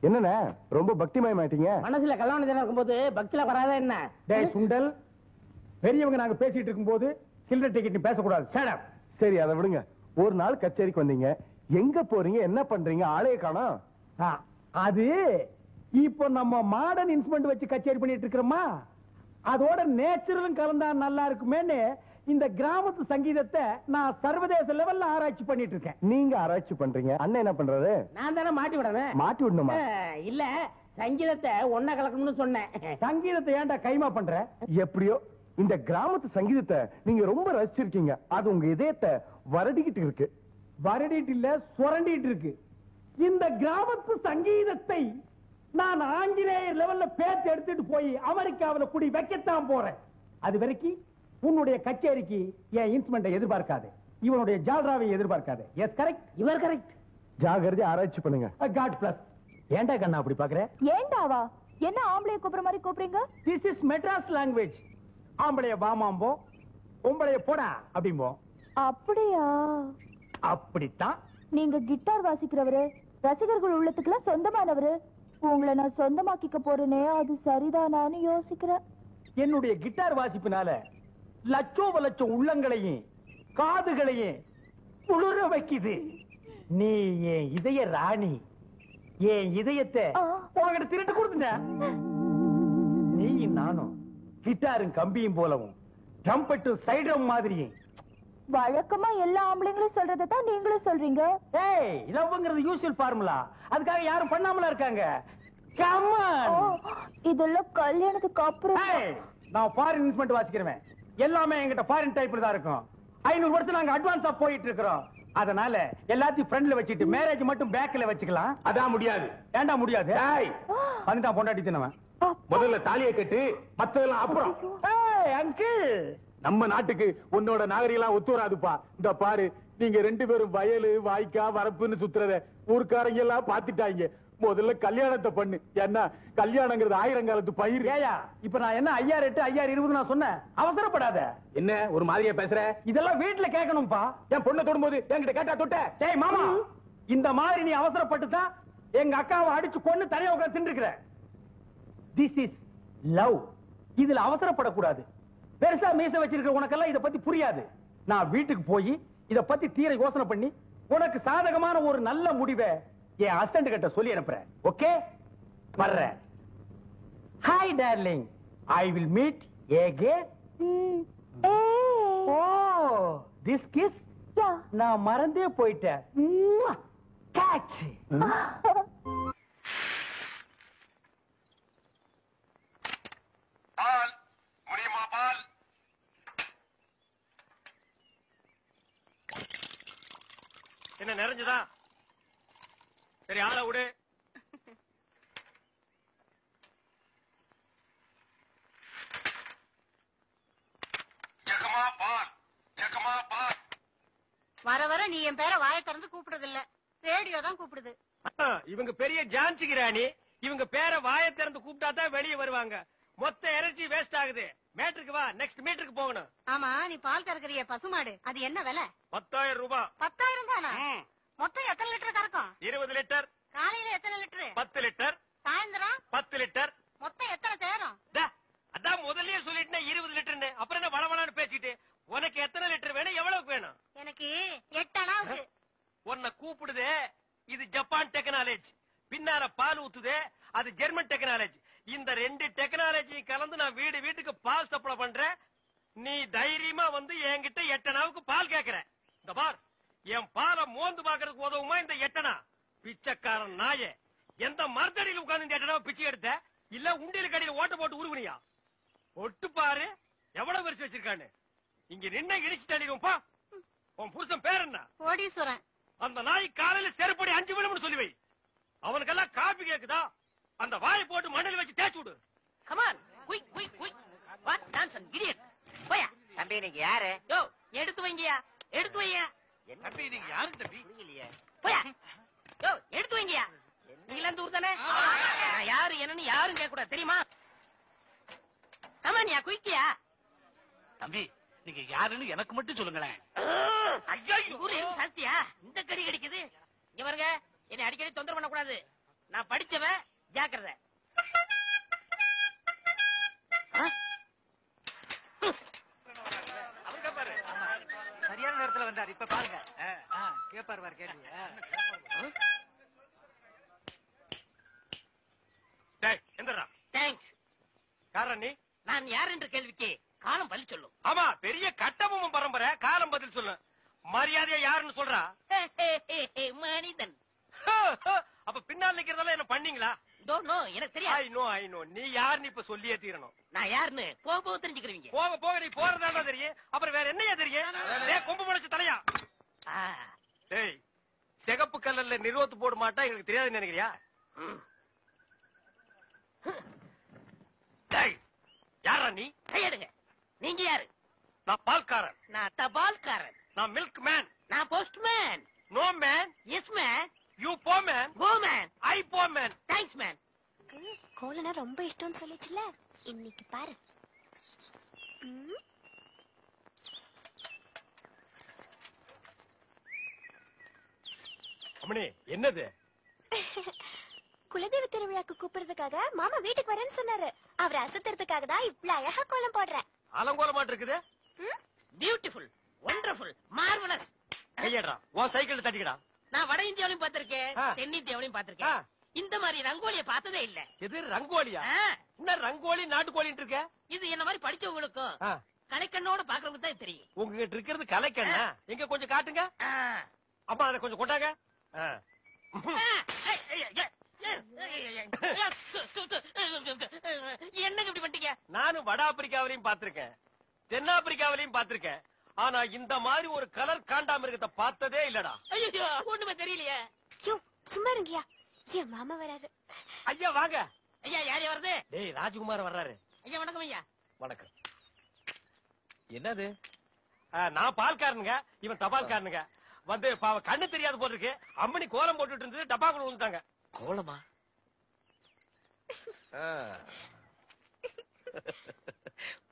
Speaker 9: என்னண்ணே ரொம்ப பக்திமயமாயிட்டீங்க?
Speaker 3: மனசுல கல்யாணம் இருக்கும்போது பக்தியில வராத என்ன?
Speaker 6: டேய் சுண்டல், பெரியவங்க நாங்க பேசிட்டு இருக்கும்போது சில்லறை டிக்கெட் பேசக்கூடாது.
Speaker 9: சரி, அதை விடுங்க. ஒரு நாள் கச்சேரிக்கு வந்தீங்க, எங்க போறீங்க, என்ன பண்றீங்க, ஆளைய காணோம்.
Speaker 6: அது இப்போ நம்ம மாடர்ன் இன்ஸ்ட்ருமெண்ட் வச்சு கச்சேரி பண்ணிட்டு இருக்கிறோமா, அதோட நேச்சுரலும் கலந்தா நல்லா இருக்குமேன்னு இந்த கிராமத்து சங்கீதத்தை நான் சர்வதேச லெவல்ல ஆராய்ச்சி பண்ணிட்டு இருக்கேன்.
Speaker 9: நீங்க ஆராய்ச்சி பண்றீங்க, அண்ணன் என்ன பண்றாரு?
Speaker 3: நான் தானே மாட்டி விடுறேன்.
Speaker 9: மாட்டி விடணுமா?
Speaker 3: இல்ல, சங்கீதத்தை ஒன்ன கலக்கணும்னு சொன்னேன்.
Speaker 6: சங்கீதத்தை ஏன்டா கைமா பண்ற?
Speaker 9: எப்படியோ இந்த கிராமத்து சங்கீதத்தை நீங்க ரொம்ப ரசிச்சிருக்கீங்க. அது உங்க இதயத்தை வருடிக்கிட்டு இருக்கு.
Speaker 6: வருடிட்டு இல்ல, சுரண்டிட்டு இருக்கு. இந்த கிராமத்து சங்கீதத்தை நான் ஆங்கிலேயர் லெவல்ல பேத்து எடுத்துட்டு போய் அமெரிக்காவில குடி வைக்கத்தான் போறேன். அது வரைக்கும் உன்னுடைய கச்சேரிக்கு என் இன்ஸ்ட்ருமெண்ட்டை எதிர்பார்க்காது, இவனுடைய ஜால்ராவை எதிர்பார்க்காது. Yes correct,
Speaker 3: your correct.
Speaker 9: ஜாகிரதை, ஆராய்ச்சி பண்ணுங்க.
Speaker 6: God bless. ஏண்டா கண்ணா அப்படி பாக்குற?
Speaker 1: ஏண்டாவா? என்ன ஆம்பளை கூப்பிடுற மாதிரி கூப்பிடுறீங்க?
Speaker 6: This is Madras language. ஆம்பளைய வாமாம்போ, பொம்பளைய போடா அப்படிம்போ.
Speaker 1: அப்படியா?
Speaker 6: அப்படித்தான்.
Speaker 1: நீங்க கிட்டார் வாசிக்கிறவரு, ரசிகர்கள் உள்ளத்துக்குலாம் சொந்தமானவரு. உங்களை நான் சொந்தமாக்கிக்க போறேனே, அது சரிதானான்னு யோசிக்கிறேன்.
Speaker 6: என்னுடைய கிட்டார் வாசிப்பினால லட்சோப லட்சம் உள்ளங்களையும் காதுகளையும் குளிர வைக்குது. நீ என் இதய ராணி, என் இதயத்தை உங்ககிட்ட திருட்டு கொடுத்துட்டேன். நீயும் நானும் கிட்டாரும் கம்பியும் போலவும் ட்ரம்பெட்டும் சைடும் மாதிரியும்.
Speaker 1: வழக்கமா எல்லா ஆம்பளைங்களும் சொல்றதான் நீங்களும் சொல்றீங்க.
Speaker 6: ஏய், லவ்ங்கிறது யூசுவல் ஃபார்முலா. அதுக்காக யாரும் பண்ணாமலா இருக்காங்க. Come on.
Speaker 1: இதெல்லாம் கல்யாணத்துக்கு அப்புறம்.
Speaker 6: நான் ஃபாரின் இன்ஸ்ட்ருமெண்ட் வாசிக்கிறேன். எல்லாமே என்கிட்ட ஃபாரின் டைப்ல தான் இருக்கும். 500 வருஷம் நாங்க அட்வான்ஸா போயிட்டு இருக்கிறோம். அதனால எல்லாத்தையும் ஃப்ரண்ட்ல வச்சிட்டு மேரேஜ் மட்டும் பேக்ல வச்சுக்கலாம்.
Speaker 9: அதான் முடியாது.
Speaker 6: ஏண்டா முடியாது? வந்துட்டா பொண்டாட்டி தினவன்.
Speaker 9: முதல்ல தாலியை கட்டு, மத்ததெல்லாம் அப்புறம்.
Speaker 6: அங்கிள்,
Speaker 9: நம்ம நாட்டுக்கு உன்னோட நாகரிகம் ஒத்து வராதுப்பா. இந்த பாரு, நீங்க 2 பேரும் வயலு வாய்க்கா வரப்புன்னு சுத்துறத ஊர்க்காரங்க எல்லாம் பாத்துட்டாங்க. முதல்ல கல்யாணத்தை பண்ணு. என்ன கல்யாணங்கிறது 1000 காலத்து பயிர்.
Speaker 6: ஏயா இப்ப நான் என்ன 5008 5020 நான் சொன்னேன்? அவசரப்படாத.
Speaker 9: என்ன ஒரு மாதிரியா பேசுற?
Speaker 6: இதெல்லாம் வீட்டுல கேட்கணும்பா.
Speaker 9: என் பொண்ணை தொடும்போது என்கிட்ட கேட்டா தொட்ட?
Speaker 6: டேய் மாமா, இந்த மாதிரி நீ அவசரப்பட்டுதான் எங்க அக்காவை அடிச்சு கொன்னு தனியா உட்கார்ந்து தின்னுக்கிற. This is love. இதுல அவசரப்படக்கூடாது. பெருசா மீச வச்சிருக்கிற உனக்கெல்லாம் இத பத்தி புரியாது. நான் வீட்டுக்கு போய் இத பத்தி தீர யோசனை பண்ணி உனக்கு சாதகமான ஒரு நல்ல முடிவை என் அசிஸ்டன்ட் கிட்ட சொல்லி அனுப்புறேன். ஓகே, வர்றேன். Hi darling, I will meet again. Oh, this kiss நான் மறந்தே போயிட்டேன். கேட்ச்.
Speaker 9: பால் முடியுமா? பால் என்ன நிறைஞ்சதா? சரி, ஆள விடு. ஜகமா பால், ஜகமா பால்.
Speaker 10: வர வர நீ என் பேரை வாயை திறந்து கூப்பிடுறது இல்ல, ரேடியோ தான் கூப்பிடுது.
Speaker 9: இவங்க பெரிய ஜான்சி கிராணி. இவங்க பேரை வாயை திறந்து கூப்பிட்டா தான் வெளியே வருவாங்க. மொத்த எனர்ஜி வேஸ்ட் ஆகுது. மேட்ருக்கு வா, நெக்ஸ்ட் மீட்டருக்கு போகணும்.
Speaker 10: ஆமா, நீ பால் கறக்குறிய பசுமாடு, அது என்ன விலை?
Speaker 9: 10,000 ரூபாய்.
Speaker 10: 10,000 தானா? மொத்தம் எத்தனை லிட்டர் கறக்கும்?
Speaker 9: 20 லிட்டர்.
Speaker 10: காலையில எத்தனை லிட்டர்?
Speaker 9: 10 லிட்டர்.
Speaker 10: சாயந்தரம்
Speaker 9: 10 லிட்டர்.
Speaker 10: மொத்தம் எத்தனை தேரும்?
Speaker 9: அதான் முதல்லயே சொல்லிட்டேன் 20 லிட்டர்னு. அப்புறம் என்ன வளவளான்னு பேசிட்டு? உனக்கு எத்தனை லிட்டர் வேணும்? எவ்வளவுக்கு வேணும்?
Speaker 10: எனக்கு 8 அணாவுக்கு.
Speaker 9: உன்னை கூப்பிடுதே, இது ஜப்பான் டெக்னாலஜி. பின்னார பால் ஊத்துதே, அது ஜெர்மன் டெக்னாலஜி. இந்த 2 டெக்னாலஜி கலந்து நான் வீடு வீட்டுக்கு பால் சப்ளை பண்றேன். நீ தைரியமா வந்து என்கிட்ட 8 அணாவுக்கு பால் கேக்குற. இந்த பார், என் பாலை மோந்து பாக்குறதுக்கு உதவுமா இந்த 8 அணா? பிச்சைக்காரன் நாயே, எந்த மரத்தடியில் உட்கார்ந்து இந்த 8 அணாவை பிச்சை எடுத்த? இல்ல உண்டியல் கடையில் ஓட்ட போட்டு உருவனியா? ஒட்டு பாரு எவ்வளவு வரிசை வச்சிருக்கான்னு. இங்க நின்ன இடிச்சு தள்ளிடுவோம். பா, உன் புருஷன் பேர் என்ன?
Speaker 10: கோடீஸ்வரன்.
Speaker 9: அந்த நாய் காலையில செருப்படி 5 விழும்னு சொல்லி வை. அவனுக்கெல்லாம் காபி கேக்குதா? அந்த வாயை போட்டு மண்ணில் வச்சு தேய்ச்சு விடு.
Speaker 3: Come on, quick quick quick. What nonsense idiot. போயா.
Speaker 2: தம்பி, நீங்க யாரு?
Speaker 3: யோ, எடுத்து வைங்கயா, எடுத்து வையா.
Speaker 9: தம்பி, நீங்க யாரு தம்பி?
Speaker 2: புரியலையே.
Speaker 3: போயா. யோ, எடுத்து வைங்கயா. நீங்க இந்த ஊர் தானே? நான் யாரு என்னன்னு யாரும் கேட்க கூடாது, தெரியுமா? கமான்யா, குயிக்கியா.
Speaker 9: தம்பி, நீங்க யாருன்னு எனக்கு மட்டும் சொல்லுங்களேன்.
Speaker 3: ஐயோ, ஊரு சாத்தியா இந்த கடி கடிக்குது. இங்க பாருங்க, என்னை அடிக்கடி தொந்தரவு பண்ண கூடாது. நான் படிச்சவன், ஜாக்கிரதை.
Speaker 2: சரியான நேரத்துல வந்தார். இப்ப பாருங்க, கேப்பாரு கேள்வி.
Speaker 9: எந்தரா?
Speaker 3: தேங்க்ஸ்.
Speaker 9: காரணம் நீ?
Speaker 3: நான் யார் என்ற கேள்விக்கு காலம் பதில் சொல்லும்.
Speaker 9: ஆமா, பெரிய கட்டபொம்மன் பரம்பரை. காலம் பதில் சொல்லு. மரியாதையா யாருன்னு சொல்றா?
Speaker 3: மனிதன்.
Speaker 9: அப்ப பின்னால் நிக்கிறதெல்லாம் என்ன பண்ணீங்களா?
Speaker 3: எனக்கு தெரியாது.
Speaker 9: ஐ நோ நீ யாருன்னு இப்ப சொல்லியே தீரணும்.
Speaker 3: நான் யாருன்னு போக போக தெரிஞ்சுக்கிறீங்க.
Speaker 9: போக போக நீ போறதால தெரியும். அப்புறம் வேற என்னையா தெரியும்? கொம்பு முளைச்சு தலையா? டேய், சிகப்பு கல்லல்ல நிறுவத்து போட மாட்டா எனக்கு தெரியாதுன்னு நினைக்கிறியா? யாரா நீ?
Speaker 3: கையெடுங்க. நீங்க யாரு?
Speaker 9: நான் பால்காரன்.
Speaker 3: நான் தபால்காரன்.
Speaker 9: நான் மில்க் மேன்.
Speaker 3: நான் post man.
Speaker 9: No man.
Speaker 3: Yes man.
Speaker 9: You போ மேன்.
Speaker 3: Go man.
Speaker 9: ஐ போ மேன்.
Speaker 3: Thanks man.
Speaker 1: கோலனா ரொம்ப இஷ்டம்னு சொல்லிச்சுல, இன்னைக்கு பாரு.
Speaker 9: அம்மணி, என்னது?
Speaker 1: குலதெய்வ திருவிழாக்கு கூப்பிடுறதுக்காக மாமா வீட்டுக்கு வரேன்னு சொன்னாரு. அவரை அசத்துறதுக்காக தான் இவ்வளவு அழகா கோலம் போடுறேன்.
Speaker 9: அலங்கோலமாட்டு இருக்குது.
Speaker 3: Beautiful, wonderful, marvellous.
Speaker 9: கையடா, உன் சைக்கிள் தட்டிக்கடா.
Speaker 3: நான் வட இந்தியாவிலையும் பார்த்திருக்கேன், தென்னிந்தியாவிலையும் பார்த்திருக்கேன். இந்த மாதிரி ரங்கோலிய பார்த்ததே இல்ல.
Speaker 11: எது ரங்கோலியா? என்ன ரங்கோலி நாட்டுக்கோழின்னு இருக்க?
Speaker 3: இது என்ன மாதிரி படிச்சவங்களுக்கும் கலைக்கண்ணோட பாக்குறவங்க தான் தெரியும்.
Speaker 11: உங்ககிட்ட இருக்கிறது கலைக்கண்ணா? எங்க கொஞ்சம் காட்டுங்க. அப்பா அதை கொஞ்சம் கொண்டாங்க.
Speaker 3: என்னங்க இப்படி பண்ணிட்டீங்க?
Speaker 11: நானும் வட ஆப்பிரிக்காவிலையும் பாத்திருக்கேன், தென்னாப்பிரிக்காவிலையும் பாத்திருக்கேன். ஆனா இந்த மாதிரி ஒரு கலர் காண்டாமிருகத்தை பார்த்ததே இல்லடா.
Speaker 3: ஐயோ ஒண்ணுமே தெரியலையே.
Speaker 1: சும்மா இருங்கயா, என் மாமா வராரு.
Speaker 11: ஐயா வாங்க.
Speaker 3: ஐயா யாரு வருது?
Speaker 11: டேய் ராஜ்குமார் வர்றாரு.
Speaker 3: ஐயா வணக்கம். ஐயா
Speaker 11: வணக்கம். என்னது? நான் பால்காரனுங்க, இவன் தபால்காரனுங்க. வந்து கண்ணு தெரியாது போல இருக்கு. அம்மனி கோலம் போட்டுட்டு இருந்தது, டப்பாக்குள்ள விழுந்துட்டாங்க. கோலமா?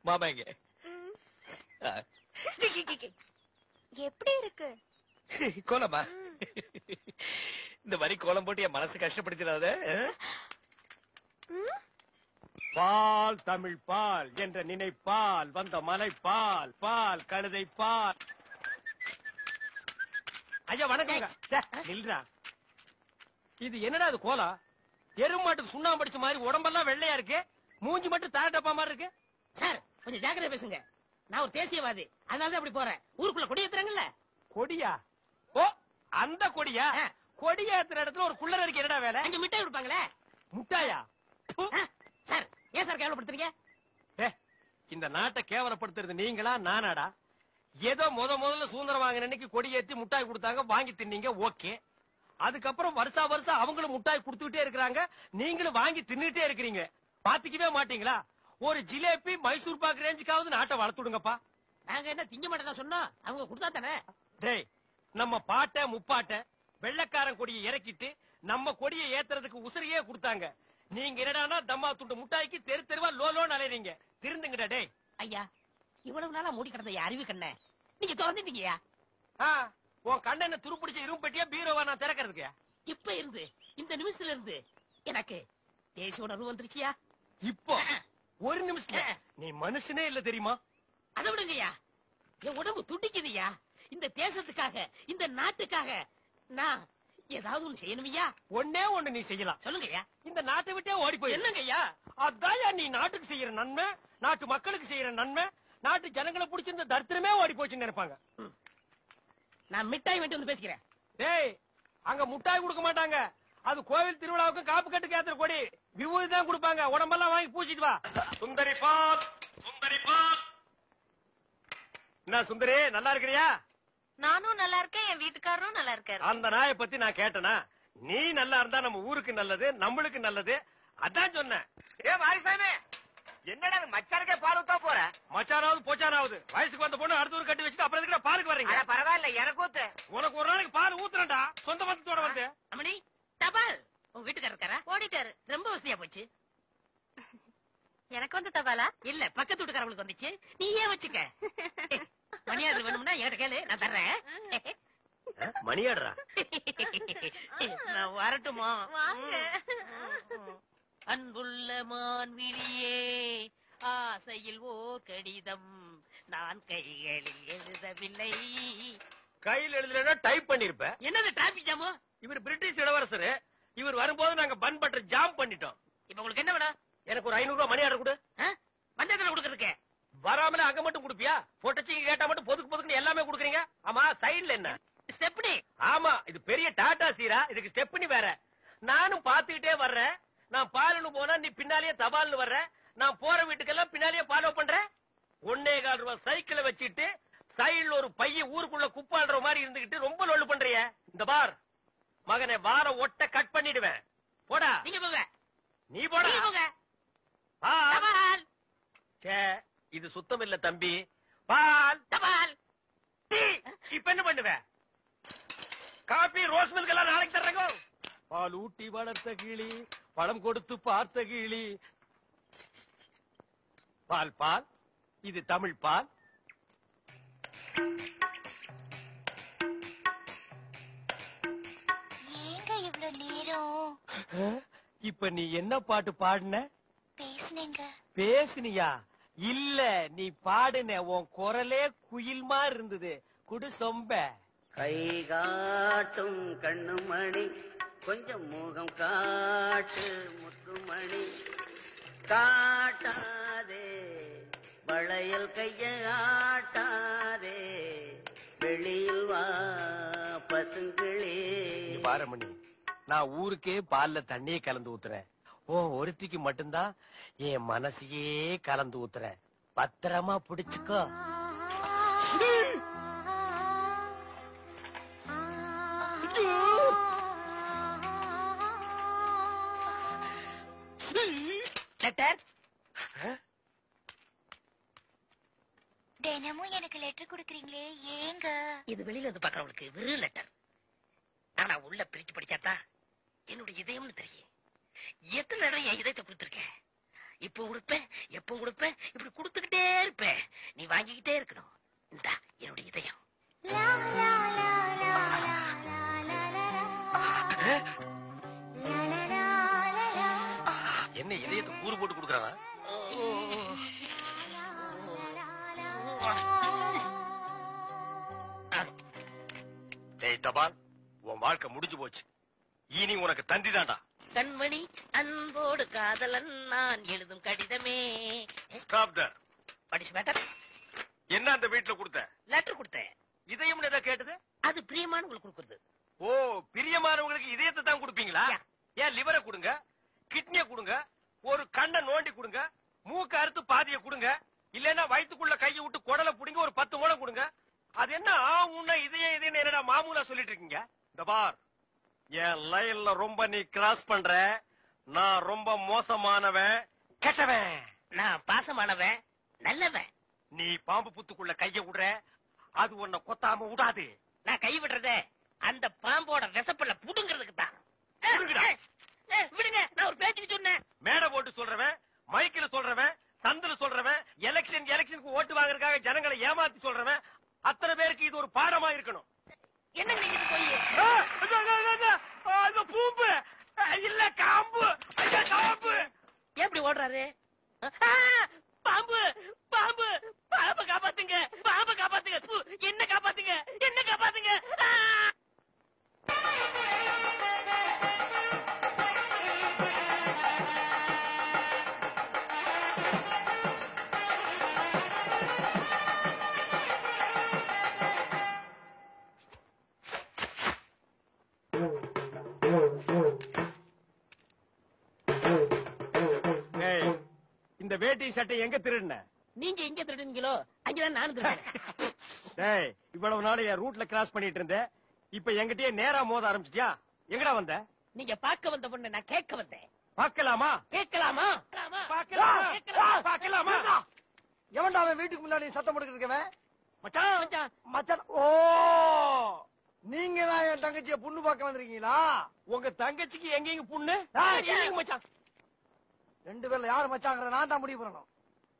Speaker 11: மாமா இங்க
Speaker 1: எப்படி இருக்கு
Speaker 11: கோலமா? இந்த மாதிரி கோலம் போட்டு என் மனசு கஷ்டப்படுத்திடாத. பால் தமிழ் பால் என்ற நினைப்பால் வந்த மலை பால், பால் கழுதை பால். ஐயா வணக்கம். இல்லடா, இது என்னடா இது கோலம்? எருமாட்டுக்கு சுண்ணாம்பு அடிச்ச மாதிரி உடம்பெல்லாம் வெள்ளையா இருக்கு, மூஞ்சி மட்டும் தார டப்பா மாதிரி இருக்கு.
Speaker 3: சார் கொஞ்சம் ஜாக்கிரதை பேசுங்க. நான் ஒரு தேசியவாதி, அதனாலதான் அப்படி போறேன். ஊருக்குள்ள கொடி ஏத்துறாங்கல்ல.
Speaker 11: கொடியா? ஓ அந்த கொடியா? கொடி ஏத்துற இடத்துல ஒரு குள்ளர் இருக்கு, என்னடா வேலை?
Speaker 3: அங்க மிட்டாய் கொடுப்பாங்களே.
Speaker 11: முட்டாயா?
Speaker 3: சார் ஏன் சார் கேவலப்படுத்துறீங்க?
Speaker 11: இந்த நாட்டை கேவலப்படுத்துறது நீங்களா நானாடா? ஏதோ முதல்ல சுதந்திரம் வாங்கின அன்னைக்கு கொடி ஏத்தி முட்டாய் கொடுத்தாங்க, வாங்கி தின்னீங்க, ஓகே. அதுக்கப்புறம் வருஷம் அவங்களும் முட்டாய் கொடுத்துக்கிட்டே இருக்கிறாங்க, நீங்களும் வாங்கி தின்னுட்டே இருக்கிறீங்க. பாத்துக்கவே மாட்டீங்களா? ஒரு ஜிலேபி மைசூர் பாக்கு ரேஞ்சுக்காவது நாட்டை வளர்த்துடுங்கப்பா.
Speaker 3: நாங்க என்ன திங்க மாட்டேன் சொன்னா? அவங்க கொடுத்தா தானே.
Speaker 11: டேய், நம்ம பாட்ட முப்பாட்ட வெள்ளக்காரன் கொடியை இறக்கிட்டு நம்ம கொடியை ஏத்துறதுக்கு உசிரியே கொடுத்தாங்க. நீங்க என்னடானா தம்மா துண்டு முட்டாய்க்கு தெரு தெருவா லோலோன்னு அலையறீங்க. திருந்துங்கடா. டேய்
Speaker 3: ஐயா, இவ்வளவு நாளா மூடி கிடந்த அறிவு கண்ண நீங்க திறந்துட்டீங்கயா.
Speaker 11: உன் கண்ண என்ன துருப்பிடிச்ச இரும்பு பெட்டியா பீரோவா நான் திறக்கிறதுக்கு?
Speaker 3: இப்ப இருந்து இந்த நிமிஷத்துல இருந்து எனக்கு தேசிய உணர்வு வந்துருச்சியா.
Speaker 11: இப்போ ஒரு நிமிஷம் நீ மனுஷனே இல்ல தெரியுமா?
Speaker 3: அதை விடுங்கய்யா, என் உடம்பு துடிக்குதுயா. இந்த தேசத்துக்காக, இந்த நாட்டுக்காக நான் ஏதாவது ஒண்ணு செய்யணுமையா?
Speaker 11: ஒன்னே ஒண்ணு நீ செய்யலாம்.
Speaker 3: சொல்லுங்கய்யா.
Speaker 11: இந்த நாட்டை விட்டே ஓடி போய்.
Speaker 3: என்னங்கய்யா?
Speaker 11: அதான் நீ நாட்டுக்கு செய்யற நன்மை, நாட்டு மக்களுக்கு செய்யற நன்மை. நாட்டு ஜனங்களை பிடிச்சிருந்த தரித்திரமே ஓடி போச்சுன்னு நினைப்பாங்க.
Speaker 3: நான் மிட்டாய் வேண்டி வந்து பேசிக்கிறேன்.
Speaker 11: டேய், அங்க முட்டாய் கொடுக்க மாட்டாங்க. அது கோவில் திருவிழாவுக்கு காப்பு கட்டுக்கு ஏத்துற கொடி. விபூதி தான் கொடுப்பாங்க. உடம்பெல்லாம் வாங்கி பூச்சிட்டு வா. சுந்தரி பால், சுந்தரி பால். என்ன சுந்தரி, நல்லா இருக்கிறியா?
Speaker 10: நானும் நல்லா இருக்கேன், என் வீட்டுக்காரரும் நல்லா இருக்காரு.
Speaker 11: அந்த நாயை பத்தி நான் கேட்டனா? நீ நல்லா இருந்தா நம்ம ஊருக்கு நல்லது, நம்மளுக்கு நல்லது. அதான் சொன்னேன்.
Speaker 2: ஏ மாரிசாமி, என்னடா மச்சானுக்கே பால் ஊத்தா போற?
Speaker 11: மச்சானாவது போச்சானாவது வயசுக்கு வந்த பொண்ணு அடுத்த ஊர் கட்டி வச்சுட்டு அப்புறம் எதுக்கு பாலுக்கு வர்றீங்க?
Speaker 2: பரவாயில்ல, எனக்கு ஊத்து.
Speaker 11: உனக்கு ஒரு நாளைக்கு பால் ஊத்துறேன்டா, சொந்த மத்தத்தோட வந்து.
Speaker 3: அம்மணி தபால். உங்க வீட்டுக்காரர் இருக்காரா?
Speaker 10: ஓடிட்டாரு.
Speaker 3: ரொம்ப வசதியா போச்சு.
Speaker 10: எனக்கு வந்து தபாலா?
Speaker 3: இல்ல, பக்கத்து வீட்டுக்காரங்களுக்கு வந்துச்சு. நீ ஏன் வச்சுக்க. மணியாடு வேணும்னா என்கிட்ட கேளு, நான் தர்றேன்.
Speaker 11: மணியாடுறா?
Speaker 3: நான் வரட்டுமா?
Speaker 10: வாங்க.
Speaker 3: அன்புள்ள மான்விழியே, ஆசையில் ஓர் கடிதம் நான் கைகளில் எழுதவில்லை.
Speaker 11: கையில் எழுதுனா டைப் பண்ணிருப்ப.
Speaker 3: என்னது டிராபிக் ஜாமு?
Speaker 11: இவர் பிரிட்டிஷ் இளவரசர். இவர் வரும்போது நாங்க பன் பட்டர் ஜாம் பண்ணிட்டோம்.
Speaker 3: இப்ப உங்களுக்கு என்ன வேணும்?
Speaker 11: எனக்கு ஒரு 500 ரூபாய் மணி ஆர்டர் கொடு.
Speaker 3: பஞ்சாயத்துல கொடுக்கறதுக்கு
Speaker 11: வராமல அங்க மட்டும் கொடுப்பியா? பொட்டச்சிக்கு கேட்டா மட்டும் பொதுக்கு எல்லாமே கொடுக்குறீங்க. ஆமா, சைடுல என்ன
Speaker 3: ஸ்டெப்னி?
Speaker 11: ஆமா, இது பெரிய டாடா சீரா, இதுக்கு ஸ்டெப்னி வேற. நானும் பாத்துக்கிட்டே வர்றேன். நான் பாலுன்னு போனா நீ பின்னாலேயே தபால்னு வர்ற. நான் போற வீட்டுக்கெல்லாம் பின்னாலேயே ஃபாலோ பண்றேன். 1.25 ரூபாய் சைக்கிளை வச்சுட்டு சைடுல ஒரு பைய ஊருக்குள்ள குப்பாடுற மாதிரி இருந்துகிட்டு ரொம்ப லொல்லு பண்றிய. இந்த பார் மகனே, வார ஒட்ட கட் பண்ணிடுவேன். போடா.
Speaker 3: நீங்க போங்க.
Speaker 11: நீ போடா.
Speaker 3: நீங்க போங்க.
Speaker 11: பால். இது சுத்தம் இல்ல தம்பி. பால்
Speaker 3: தபால்.
Speaker 11: டீ. இப்ப என்ன பண்ணுவேன்? காபி, ரோஸ் மில்க் எல்லாம் நாளைக்கு தர்றேங்க. பால் ஊட்டி வளர்த்த கிளி, பழம் கொடுத்து பார்த்த கிளி. பால் பால், இது தமிழ் பால்.
Speaker 1: ஏங்க இவ்வளவு நேரம்?
Speaker 11: இப்ப நீ என்ன பாட்டு பாடுன?
Speaker 1: பேசுனீங்க.
Speaker 11: பேசுனியா? இல்ல, நீ பாடுன. உன் குரலே குயில் மாதிரி இருந்தது. குடு சொம்ப.
Speaker 12: கை காட்டும் கண்ணுமணி கொஞ்சம் முகம் காட்டு முத்துமணி காட்டாதே வளையல் கைய ஆட்டாதே வெளியில் வா பசுங்களே.
Speaker 11: பாரமணி, நான் ஊருக்கே பால்ல தண்ணியே கலந்து ஊத்துறேன். ஒருத்திக்கு மட்டும்தான் என் மனசையே கலந்து ஊத்துறேன். பத்திரமா பிடிச்சுக்கோ.
Speaker 3: லெட்டர்
Speaker 1: தினமும் எனக்கு லெட்டர் கொடுக்கறீங்களே, ஏங்க?
Speaker 3: இது வெளியில வந்து பாக்குறவங்களுக்கு வெறும் லெட்டர். ஆனா உள்ள பிரிச்சு படிச்சாத்தா என்னுடைய இதயம்னு தெரியும். எத்தனை நேரம் என் இதயத்தை கொடுத்துருக்கேன். இப்போ கொடுப்பேன், எப்போ கொடுப்பேன், இப்படி கொடுத்துக்கிட்டே இருப்பேன். நீ வாங்கிக்கிட்டே இருக்கணும். இந்தா என்னுடைய இதயம்.
Speaker 11: என்ன இதயத்தை கூறு போட்டு கொடுக்கறான்? டேய் தபால், உன் வாழ்க்கை முடிஞ்சு போச்சு. இனி உனக்கு தந்திதான்டா.
Speaker 3: கண்மணி அன்போடு காதலன் நான் எழுதும் கடிதமே.
Speaker 11: ஸ்டாப் தர்.
Speaker 3: படிச்சு மேட்டர்.
Speaker 11: என்ன அந்த வீட்டுல கொடுத்த?
Speaker 3: லெட்டர் கொடுத்தேன்.
Speaker 11: இதயம் ஏதா கேட்டது?
Speaker 3: அது பிரியமானவங்களுக்கு கொடுக்குறது.
Speaker 11: ஓ, பிரியமானவங்களுக்கு இதயத்தை தான் கொடுப்பீங்களா? ஏன் லிவரை கொடுங்க, கிட்னியை கொடுங்க, ஒரு கண்ணை நோண்டி கொடுங்க, மூக்க அறுத்து பாதிய கொடுங்க, இல்லன்னா வயிற்றுக்குள்ள கையை விட்டு குடலை புடிங்க ஒரு 10 மூலம் கொடுங்க. அது என்ன உன்ன இதயம் என்னடா மாமூலா சொல்லிட்டு இருக்கீங்க? இந்த பார், என் லைன்ல ரொம்ப நீ கிராஸ் பண்ற. நான் ரொம்ப மோசமானவன், கெட்டவன்.
Speaker 3: நான் பாசமானவன், நல்லவன்.
Speaker 11: நீ பாம்பு புத்துக்குள்ள கைய விடுற, அது உன்னை கொத்தாம விடாது.
Speaker 3: நான் கை விடுறத அந்த பாம்போட விசப்பல்ல புடுங்கிறதுக்கு தான். விடுங்க, நான் ஒரு பேச்சுக்கு சொன்னேன்.
Speaker 11: மேடை போட்டு சொல்றவன், மைக்கில சொல்றவன், சந்தில சொல்றவன், எலெக்ஷனுக்கு ஓட்டு வாங்குறதுக்காக ஜனங்களை ஏமாத்தி சொல்றவன், அத்தனை பேருக்கு இது ஒரு பாடமா இருக்கணும்.
Speaker 3: என்ன போய்
Speaker 11: பூம்பு இல்ல காம்பு, காம்பு
Speaker 3: எப்படி ஓடுறாரு? பாம்பு பாம்பு பாம்பு காப்பாத்துங்க, பாம்பு காப்பாத்துங்க, என்ன காப்பாத்துங்க, என்ன காப்பாத்துங்க.
Speaker 11: இந்த வேட்டி சட்டை எங்க திருடுன?
Speaker 3: நீங்க எங்க திருடுனீங்களோ அங்கதான் நானும் திருடுறேன்.
Speaker 11: டேய், இவ்வளவு நாள் என் ரூட்ல கிராஸ் பண்ணிட்டு இருந்தேன். இப்ப என்கிட்டயே நேரா மோத ஆரம்பிச்சிட்டியா? எங்கடா வந்த?
Speaker 3: நீங்க பார்க்க வந்த பொண்ணு நான் கேட்க வந்தேன்.
Speaker 11: பார்க்கலாமா?
Speaker 3: கேட்கலாமா?
Speaker 11: பார்க்கலாமா?
Speaker 2: எவன்டா அவன் வீட்டுக்கு முன்னாடி சத்தம் போட்டுக்கிட்டு
Speaker 11: மச்சான்
Speaker 2: மச்சான்? ஓ, நீங்க தான் என் தங்கச்சிய பொண்ணு பார்க்க வந்திருக்கீங்களா?
Speaker 11: உங்க தங்கச்சிக்கு எங்க பொண்ணு? மச்சான்,
Speaker 2: 2 பேர்ல யாரு மச்சாங்கிற நான் தான் முடிவு பண்ணணும்.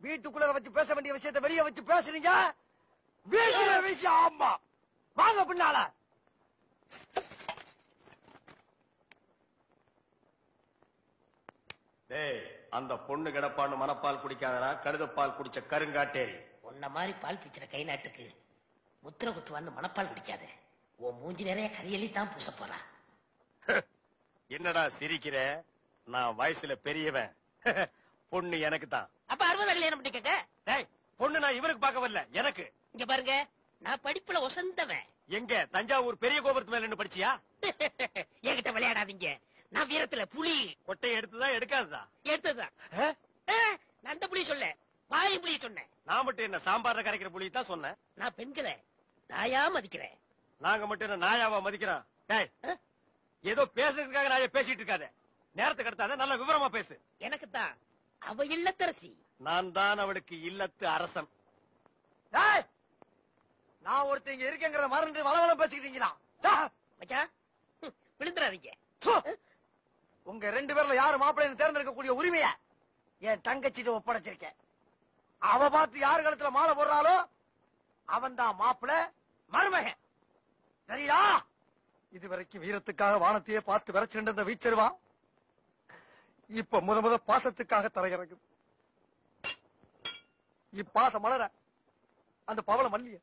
Speaker 2: வீட்டுக்குள்ள வச்சு பேச வேண்டிய விஷயத்தை வெளியே வச்சு பேசுறீங்க. வீட்டுல விஷயம். ஆமா, வாங்க பின்னால.
Speaker 11: டேய், அந்த பொண்ணு கிடப்பான்னு மனப்பால் குடிக்காதனா, கழுதப்பால் குடிச்ச கருங்காட்டேரி.
Speaker 3: உன்ன மாதிரி பால் பிச்சுற கை நாட்டுக்கு முத்திர குத்துவான்னு மனப்பால் குடிக்காத. உன் மூஞ்சி நிறைய கரியலி தான் பூச போறா.
Speaker 11: என்னடா சிரிக்கிற? நான் வயசுல பெரியவன். பொண்ணு எனக்கு தான்.
Speaker 3: அப்ப 60 கல்யாணம் பண்ணி கேட்க?
Speaker 11: டேய், பொண்ணு நான் இவருக்கு பார்க்க வரல, எனக்கு.
Speaker 3: இங்க பாருங்க, நான் படிப்புல ஒசந்தவன்.
Speaker 11: எங்க தஞ்சாவூர் பெரிய கோபுரத்து மேல நின்னு படிச்சியா?
Speaker 3: என்கிட்ட விளையாடாதீங்க. நான் வீரத்துல புலி.
Speaker 11: கொட்டையை எடுத்துதான் எடுக்காதுதான்?
Speaker 3: எடுத்ததுதான். அந்த புலி சொல்ல, பாய் புலி சொன்னேன்.
Speaker 11: நான் மட்டும் என்ன சாம்பார்ல கரைக்கிற புலி தான் சொன்னேன்.
Speaker 3: நான் பெண்களை நாயா மதிக்கிறேன்.
Speaker 11: நாங்க மட்டும் என்ன நாயாவா மதிக்கிறோம்? டேய், ஏதோ பேசுறதுக்காக நாய பேசிட்டு இருக்காத. நேரத்துக்கு எடுத்தாத, நல்ல விவரமா பேசு.
Speaker 3: எனக்கு தான் அவ இல்லத்தரசி.
Speaker 11: நான் தான் அவளுக்கு இல்லத்து அரசன்.
Speaker 2: நான் ஒருத்தங்க இருக்கேங்கிறத மறந்து வளவளம் பேசிக்கிட்டீங்களா?
Speaker 3: மச்சான், விழுந்துறாதீங்க.
Speaker 2: உங்க 2 பேர்ல யாரு மாப்பிள்ளைன்னு தேர்ந்தெடுக்கக்கூடிய உரிமைய என் தங்கச்சிட்டு ஒப்படைச்சிருக்கேன். அவ பார்த்து யாரு கழுத்துல மாலை போடுறாளோ அவன் தான் மாப்பிள்ளை, மருமகன். சரியா? இதுவரைக்கும் வீரத்துக்காக வானத்தையே பார்த்து விரைச்சிருந்த இந்த வீச்சருவா இப்ப முத பாசத்துக்காக தரையிறங்கு. இப்பாச மலர, அந்த பவள மல்லிய,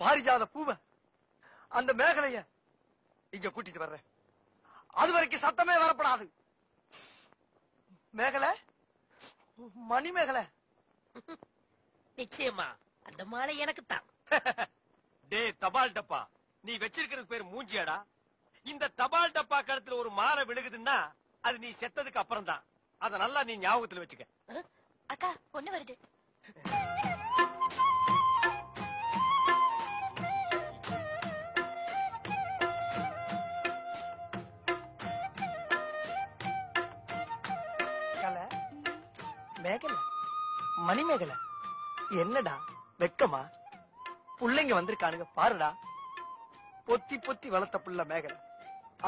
Speaker 2: பாரிஜாத பூவ, அந்த மேகலைய இங்க கூட்டிட்டு வர்றேன். அது வரைக்கும் சத்தமே வரப்படாது. மேகலை, மணி மேகலை.
Speaker 11: நிச்சயமா அந்த மாலை எனக்கு தான். டே தபால் டப்பா, நீ வச்சிருக்கிறது பேர் மூஞ்சியாடா. இந்த தபால் டப்பா கழுத்துல ஒரு மாலை விழுகுதுன்னா அது நீ செத்ததுக்கு அப்புறம் தான். அத நல்லா நீ ஞாபகத்துல வச்சுக்க.
Speaker 1: அக்கா பொண்ணு வருது.
Speaker 2: மேகலை, மணி மேகலை, என்னடா வெக்கமா? புள்ளைங்க வந்திருக்கானுங்க பாருடா. பொத்தி பொத்தி வளர்த்த புள்ள மேகலை,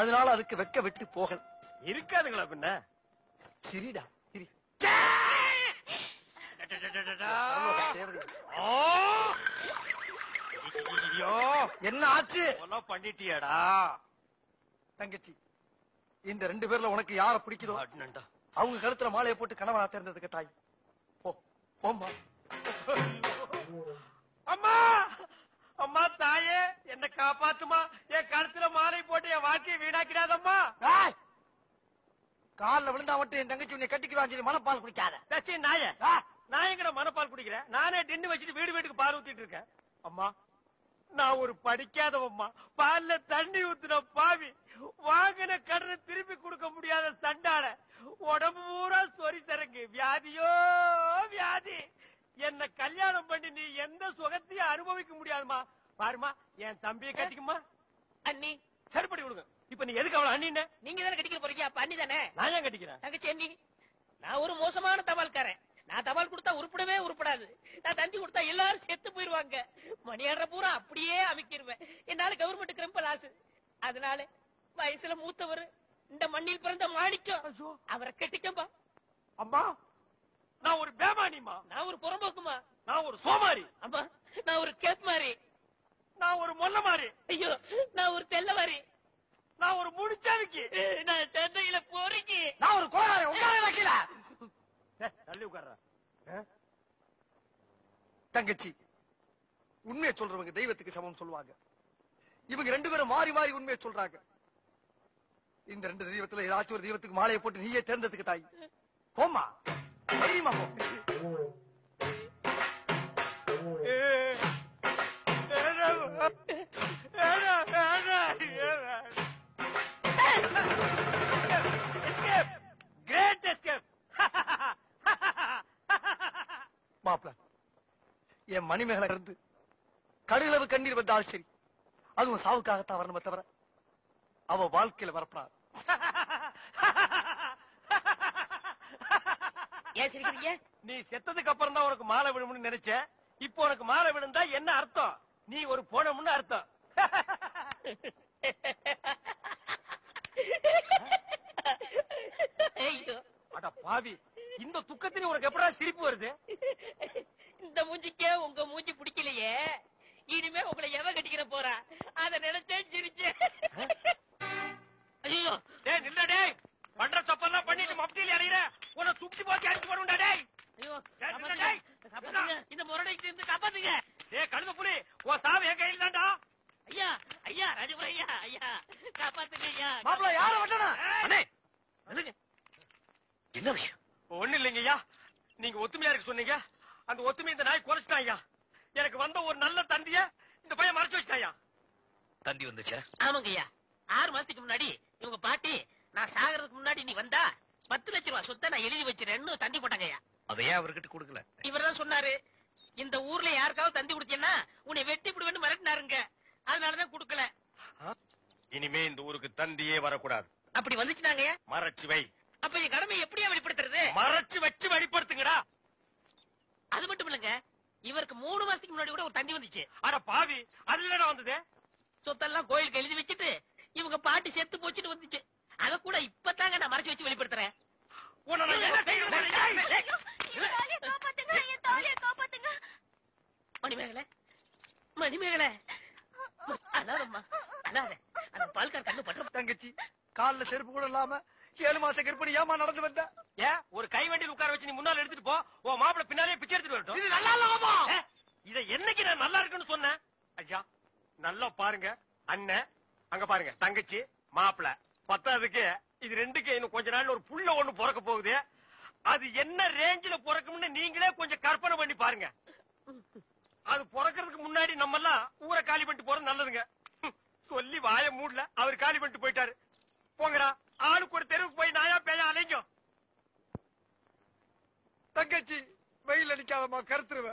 Speaker 2: அதனால அதுக்கு வெக்க விட்டு போகல.
Speaker 11: இருக்காதுங்களா பின்ன?
Speaker 2: சரிடா சரி. என்ன ஆச்சு?
Speaker 11: பண்ணிட்டியாடா
Speaker 2: தங்கச்சி, இந்த 2 பேர்ல உனக்கு யார பிடிக்குதோ அவங்க கழுத்துல மாலையை போட்டு கணவனா தேர்ந்ததுக்கு தாய். போம்மா.
Speaker 11: அம்மா அம்மா தாயே, என்ன காப்பாத்துமா. என் கழுத்துல மாலை போட்டு என் வாழ்க்கையை வீணாக்கிடாதம்மா.
Speaker 2: காலில் விழுந்தா மட்டும் என் தங்கச்சி உன்னை கட்டிக்கிறான் சொல்லி மனப்பால் குடிக்காத.
Speaker 11: நாய, நான் எங்கட மனப்பால் குடிக்கிறேன்? நானே டின்னு வச்சுட்டு வீடு வீட்டுக்கு பால் ஊத்திட்டு இருக்கேன். அம்மா, நான் ஒரு படிக்காதவம்மா. பால்ல தண்ணி ஊத்துன பாவி, வாங்கின கடனை திருப்பி கொடுக்க முடியாத சண்டாட, உடம்பு பூரா சொறி தரங்கு, வியாதியோ வியாதி. என்ன கல்யாணம் பண்ணி நீ எந்த சுகத்தையும் அனுபவிக்க முடியாதுமா. பாருமா, என் தம்பியை கட்டிக்குமா. அண்ணி சரிப்படி கொடுங்க. இப்ப நீ எதுக்கு அவளை அண்ணி? நீங்க தானே கட்டிக்க போறீங்க, அப்ப அண்ணி தானே. நான் ஏன் கட்டிக்கிறேன்? தங்கச்சி அண்ணி. நான் ஒரு மோசமான தபால்காரன். நான் தபால் கொடுத்தா உருப்படவே உருப்படாது. நான் தந்தி கொடுத்தா எல்லாரும் செத்து போயிருவாங்க. மணியாடுற பூரா அப்படியே அமைக்கிருவேன். என்னால கவர்மெண்ட் கிரம்ப லாஸ். அதனால வயசுல மூத்தவர், இந்த மண்ணில் பிறந்த மாணிக்கம், அவரை கட்டிக்கப்பா. அம்மா, நான் ஒரு பேமானிமா. நான் ஒரு புறம்போக்குமா. நான் ஒரு சோமாரி. அம்மா, நான் ஒரு கேப் மாறி. நான் ஒரு மொல்ல மாறி. ஐயோ, நான் ஒரு தெல்ல மாறி. நான் ஒரு முடிச்சாவிக்கு. நான் தென்னையில போறீங்க.
Speaker 2: நான் ஒரு கோளாறு. உட்கார
Speaker 11: தள்ளி உட்கார்ற.
Speaker 2: தங்கச்சி, உண்மையை சொல்றவங்க தெய்வத்துக்கு சமம் சொல்லுவாங்க. இவங்க 2 பேரும் மாறி மாறி உண்மையை சொல்றாங்க. இந்த 2 தெய்வத்துல ஏதாச்சும் ஒரு தெய்வத்துக்கு மாலையை போட்டு நீயே தேர்ந்ததுக்கு தாய். போமா தெரியுமா? மாப்பிள, என் மணிமேகலை இருந்து கடுகளவு கண்ணீர் வந்தால் சரி, அதுவும் சாவுக்காகத்தான் வரணுமே தவிர அவ வாழ்க்கையில வரப்படாது.
Speaker 11: ஏன் சிரிக்கிறீங்க? நீ செத்ததுக்கு அப்புறம் தான் உனக்கு மாலை விழும்னு நினைச்ச. இப்போ உனக்கு மாலை விழுந்தா என்ன அர்த்தம்? நீ ஒரு போனம்னு அர்த்தம். அட பாவி, இந்த துக்கத்திலே உனக்கு எப்படா சிரிப்பு வருது? இந்த மூஞ்சிக்கே உங்க மூஞ்சி பிடிக்கலையே, இனிமே உங்களை எவ கட்டிக்கிற போறா? அத நினைச்சே சிரிச்சேன். ஐயோ, டேய் நில்ல டேய். பண்ற தப்பெல்லாம் பண்ணிட்டு மப்டியில அறையிற உன்னை சுத்தி போட்டு அடிச்சு போடுண்டா டேய். ஐயோ, இந்த முரடைக்கு இருந்து காப்பாத்துங்க. டேய் கழுத புலி, உன் சாவு என் கையில் தான்டா. ஐயா ஐயா, ராஜபுர ஐயா, ஐயா காப்பாத்துங்க ஐயா.
Speaker 2: மாப்பிள, யார வட்டனா?
Speaker 11: அண்ணே நில்லுங்க. என்ன விஷயம்? ஒண்ணு இல்லைங்க ஐயா, நீங்க ஒத்துமையா இருக்கு சொன்னீங்க. அந்த ஒத்துமை இந்த நாய் குறைச்சிட்டான் ஐயா. எனக்கு வந்த ஒரு நல்ல தந்திய இந்த பையன் மறைச்சு வச்சிட்டாயா.
Speaker 13: தந்தி வந்துச்சா?
Speaker 11: ஆமாங்க ஐயா. 6 மாசத்துக்கு முன்னாடி இவங்க பாட்டி நான் சாகிறதுக்கு முன்னாடி நீ வந்தா 10 லட்சம் ரூபாய் சொத்தை நான் எழுதி வச்சிருன்னு தந்தி போட்டாங்க ஐயா.
Speaker 13: அதையே அவர்கிட்ட கொடுக்கல.
Speaker 11: இவர் தான் சொன்னாரு, இந்த ஊர்ல யாருக்காவது தந்தி கொடுத்தீங்கன்னா உன்னை வெட்டி விடுவேன்னு மிரட்டினாருங்க. அதனாலதான் கொடுக்கல. இனிமே இந்த ஊருக்கு தந்தியே வரக்கூடாது. அப்படி வந்துச்சுனாங்க மறைச்சு வை. அப்ப என் கடமை எப்படியா வெளிப்படுத்துறது? மறைச்சு வச்சு வெளிப்படுத்துங்கடா. அது மட்டும் இல்லங்க, இவருக்கு 3 மாசத்துக்கு முன்னாடி கூட ஒரு தந்தி வந்துச்சு. அட பாவி, அதுல வந்தது சொத்தெல்லாம் கோயிலுக்கு எழுதி வச்சுட்டு இவங்க பாட்டி செத்து போச்சுட்டு வந்துச்சு. அத கூட இப்பதாங்க நான் மறைச்சு வச்சு வெளிப்படுத்துறேன். மணிமேகலை, மணிமேகலை, அழாதம்மா அழாத. அந்த பால்கார் கண்ணு பண்ற.
Speaker 2: தங்கச்சி, காலில் செருப்பு கூட இல்லாம 7 மாச கற்பனை ஏமா நடந்து வந்த?
Speaker 11: ஏன் ஒரு கை வண்டியில் உட்கார வச்சு நீ முன்னால எடுத்துட்டு போ, உன் மாப்பிள பின்னாலே பிச்சை எடுத்துட்டு வரட்டும்.
Speaker 2: இது நல்லா இல்லாமா?
Speaker 11: இதை என்னைக்கு நான் நல்லா இருக்குன்னு சொன்னேன்? ஐயா நல்லா பாருங்க, அண்ணன் அங்க பாருங்க, தங்கச்சி மாப்பிள பத்தாவதுக்கு இது ரெண்டுக்கு இன்னும் கொஞ்ச நாள் ஒரு புள்ள ஒண்ணு பிறக்க போகுது. அது என்ன ரேஞ்சில பிறக்கும்னு நீங்களே கொஞ்சம் கற்பனை பண்ணி பாருங்க. அது பிறக்கிறதுக்கு முன்னாடி நம்ம எல்லாம் ஊரை காலி பண்ணிட்டு போறது நல்லதுங்க. சொல்லி வாய மூடல, அவர் காலி பண்ணிட்டு போயிட்டாரு. போங்கடா, ஆளுக்கு ஒரு தெருவுக்கு போய் நாயா பேயா அலைங்க. தங்கச்சி வெயில் அடிக்காதமா, கருத்துருவ.